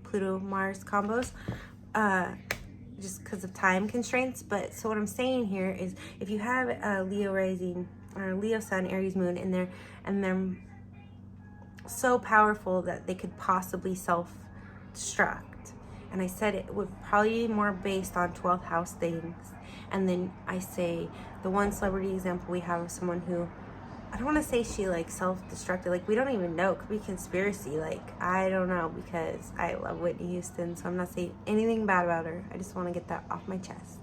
Pluto, Mars combos, just because of time constraints. But so what I'm saying here is, if you have a Leo rising or Leo Sun, Aries Moon in there, and they're so powerful that they could possibly self-destruct. And I said it would probably be more based on 12th house things. And then I say the one celebrity example we have of someone who, I don't want to say she like self-destructed, like we don't even know, it could be conspiracy, like I don't know, because I love Whitney Houston, so I'm not saying anything bad about her. I just want to get that off my chest.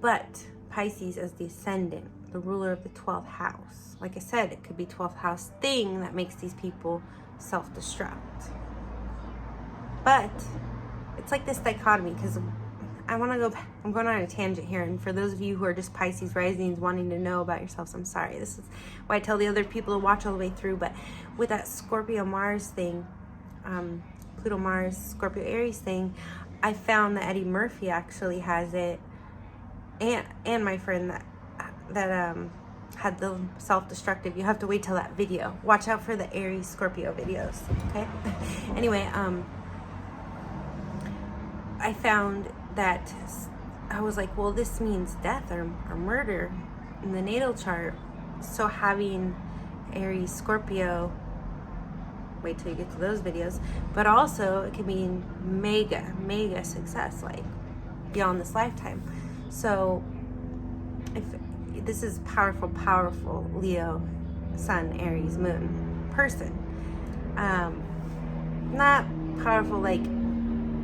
But Pisces as the ascendant, the ruler of the 12th house, like I said, it could be 12th house thing that makes these people self-destruct. But it's like this dichotomy, because I'm going on a tangent here, and for those of you who are just Pisces risings wanting to know about yourselves, I'm sorry. This is why I tell the other people to watch all the way through. But with that Scorpio Mars thing, Pluto Mars, Scorpio Aries thing, I found that Eddie Murphy actually has it, and my friend that had the self-destructive. You have to wait till that video. Watch out for the Aries Scorpio videos, okay? Anyway, I found that I was like, well, this means death or murder in the natal chart. So having Aries Scorpio, wait till you get to those videos, but also it could mean mega success, like beyond this lifetime. So if this is powerful Leo Sun, Aries Moon person, not powerful like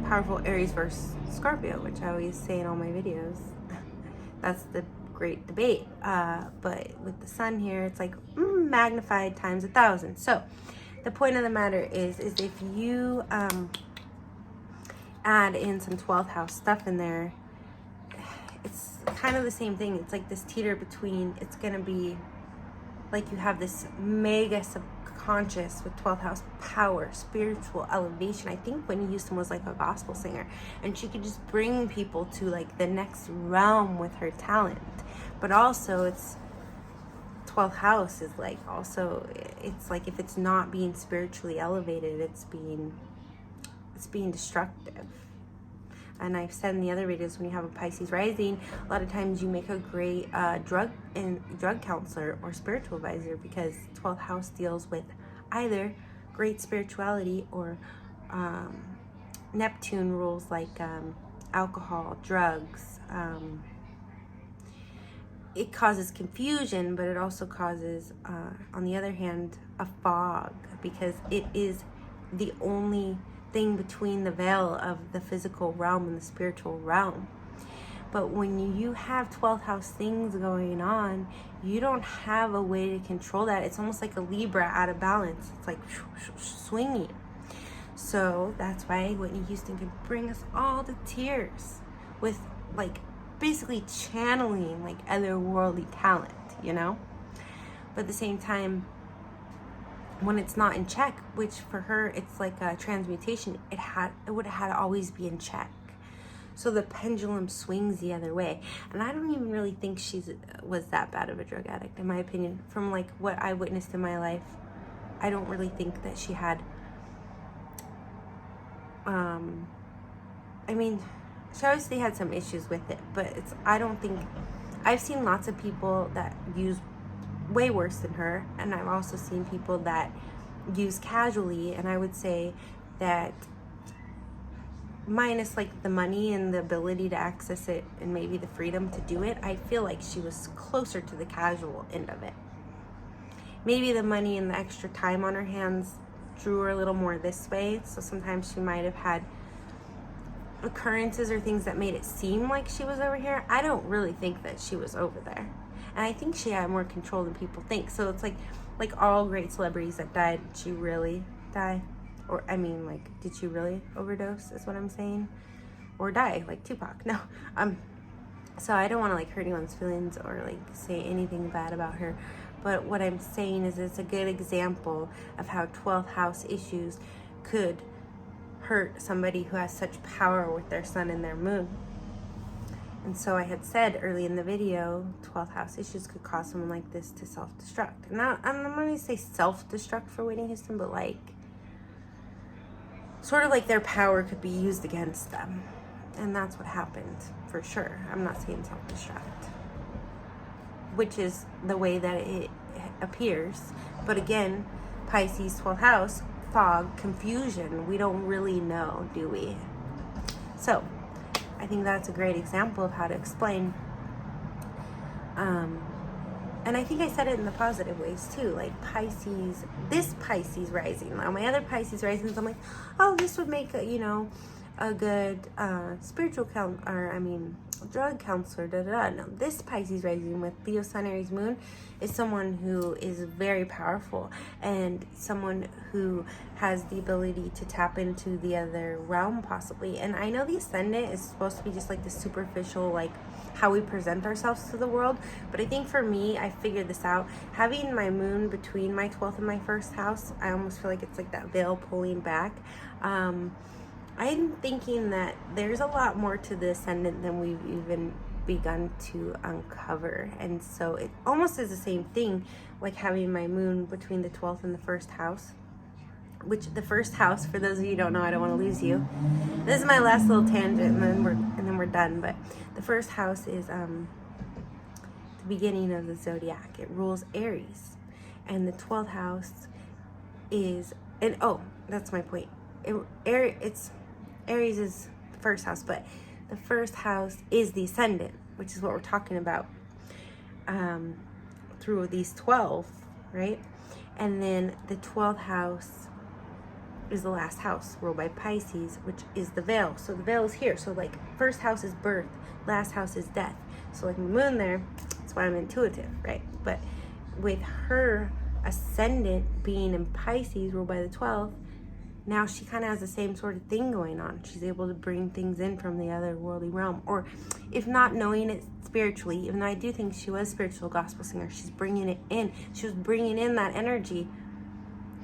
powerful Aries versus Scorpio, which I always say in all my videos. That's the great debate. But with the sun here, it's like magnified times 1,000. So the point of the matter is if you add in some 12th house stuff in there, it's kind of the same thing. It's like this teeter between, it's going to be like you have this mega subconscious with 12th house power, spiritual elevation. I think Whitney Houston was like a gospel singer, and she could just bring people to like the next realm with her talent. But also it's 12th house is like, also it's like if it's not being spiritually elevated, it's being destructive. And I've said in the other videos, when you have a Pisces rising, a lot of times you make a great drug counselor or spiritual advisor, because 12th house deals with either great spirituality or Neptune rules like alcohol, drugs. It causes confusion, but it also causes, on the other hand, a fog, because it is the only thing between the veil of the physical realm and the spiritual realm. But when you have 12th house things going on, you don't have a way to control that. It's almost like a Libra out of balance. It's like swinging. So that's why Whitney Houston can bring us all to tears with like basically channeling like otherworldly talent, you know? But at the same time, when it's not in check, which for her it's like a transmutation, it would have had to always be in check. So the pendulum swings the other way. And I don't even really think she was that bad of a drug addict, in my opinion. From like what I witnessed in my life, I don't really think that she had I mean, she obviously had some issues with it, but I don't think, I've seen lots of people that use way worse than her, and I've also seen people that use casually, and I would say that minus like the money and the ability to access it and maybe the freedom to do it, I feel like she was closer to the casual end of it. Maybe the money and the extra time on her hands drew her a little more this way, so sometimes she might have had occurrences or things that made it seem like she was over here. I don't really think that she was over there. And I think she had more control than people think. So it's like all great celebrities that died, did she really die? Or, I mean, like, did she really overdose, is what I'm saying? Or die, like Tupac? No. So I don't want to, like, hurt anyone's feelings or, like, say anything bad about her. But what I'm saying is it's a good example of how 12th house issues could hurt somebody who has such power with their sun and their moon. And so I had said early in the video, 12th house issues could cause someone like this to self-destruct. And I'm not going to say self-destruct for Whitney Houston, but like, sort of like their power could be used against them. And that's what happened, for sure. I'm not saying self-destruct, which is the way that it appears. But again, Pisces, 12th house, fog, confusion. We don't really know, do we? So I think that's a great example of how to explain. And I think I said it in the positive ways too, like Pisces, this Pisces rising. Now my other Pisces risings, I'm like, oh, this would make a good spiritual drug counselor, No, this Pisces rising with Leo, Sun, Aries, Moon is someone who is very powerful and someone who has the ability to tap into the other realm possibly. And I know the ascendant is supposed to be just like the superficial, like how we present ourselves to the world. But I think for me, I figured this out. Having my moon between my 12th and my first house, I almost feel like it's like that veil pulling back. I'm thinking that there's a lot more to the ascendant than we've even begun to uncover. And so it almost is the same thing, like having my moon between the 12th and the first house, which the first house, for those of you who don't know, I don't want to lose you. This is my last little tangent, and then we're done. But the first house is the beginning of the zodiac. It rules Aries, and the 12th house is, and oh, that's my point. Aries is the first house, but the first house is the ascendant, which is what we're talking about through these 12, right? And then the 12th house is the last house, ruled by Pisces, which is the veil. So the veil is here. So like first house is birth, last house is death. So like moon there, that's why I'm intuitive, right? But with her ascendant being in Pisces, ruled by the 12th, now she kind of has the same sort of thing going on. She's able to bring things in from the other worldly realm, or if not knowing it spiritually, even though I do think she was a spiritual gospel singer, she's bringing it in. She was bringing in that energy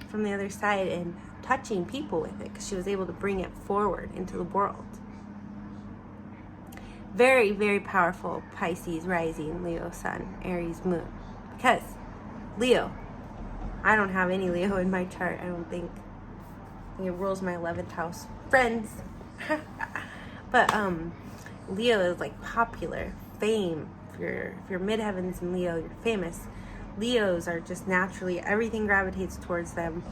from the other side and touching people with it, because she was able to bring it forward into the world. Very, very powerful Pisces rising, Leo sun, Aries moon. Because Leo, I don't have any Leo in my chart, I don't think. I think it rules my 11th house. Friends. But Leo is like popular, fame. If you're midheavens in Leo, you're famous. Leos are just naturally, everything gravitates towards them.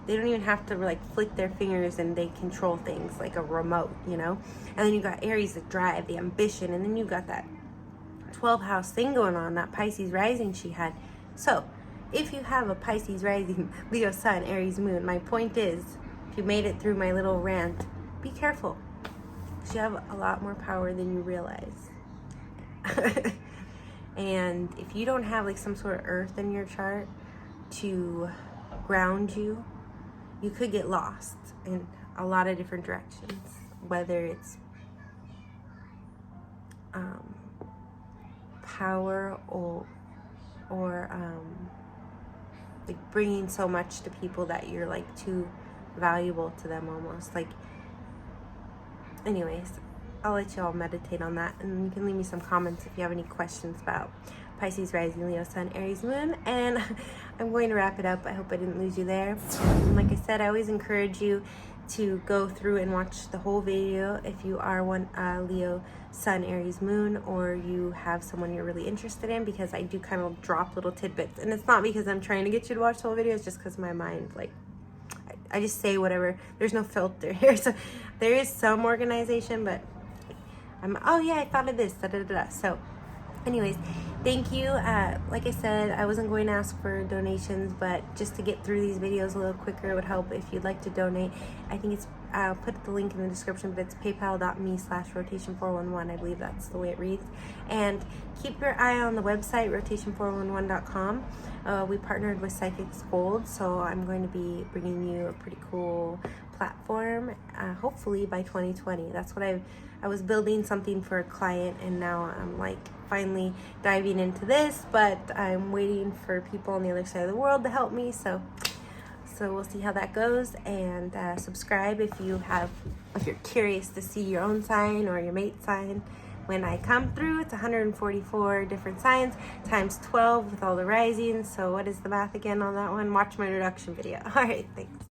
They don't even have to like flick their fingers and they control things like a remote, you know? And then you got Aries, the drive, the ambition, and then you got that 12th house thing going on, that Pisces rising she had. So if you have a Pisces rising, Leo sun, Aries moon, my point is, if you made it through my little rant, be careful. You have a lot more power than you realize. And if you don't have like some sort of earth in your chart to ground you, you could get lost in a lot of different directions, whether it's power or like bringing so much to people that you're like too valuable to them almost. Like, anyways, I'll let y'all meditate on that, and you can leave me some comments if you have any questions about Pisces rising, Leo sun, Aries moon. And I'm going to wrap it up. I hope I didn't lose you there. And like I said, I always encourage you to go through and watch the whole video if you are one Leo sun, Aries moon, or you have someone you're really interested in, because I do kind of drop little tidbits, and it's not because I'm trying to get you to watch the whole video. It's just because my mind, like, I just say whatever. There's no filter here. So there is some organization, but oh yeah, I thought of this, da da da. So anyways, thank you. Like I said, I wasn't going to ask for donations, but just to get through these videos a little quicker, it would help if you'd like to donate. I think it's, I'll put the link in the description, but it's paypal.me/rotation411. I believe that's the way it reads. And keep your eye on the website, rotation411.com. We partnered with Psychics Gold, so I'm going to be bringing you a pretty cool platform, hopefully by 2020. That's what I was building something for a client, and now I'm like finally diving into this, but I'm waiting for people on the other side of the world to help me, so we'll see how that goes. And subscribe if you're curious to see your own sign or your mate's sign. When I come through, it's 144 different signs times 12 with all the risings. So what is the math again on that one? Watch my introduction video. All right, thanks.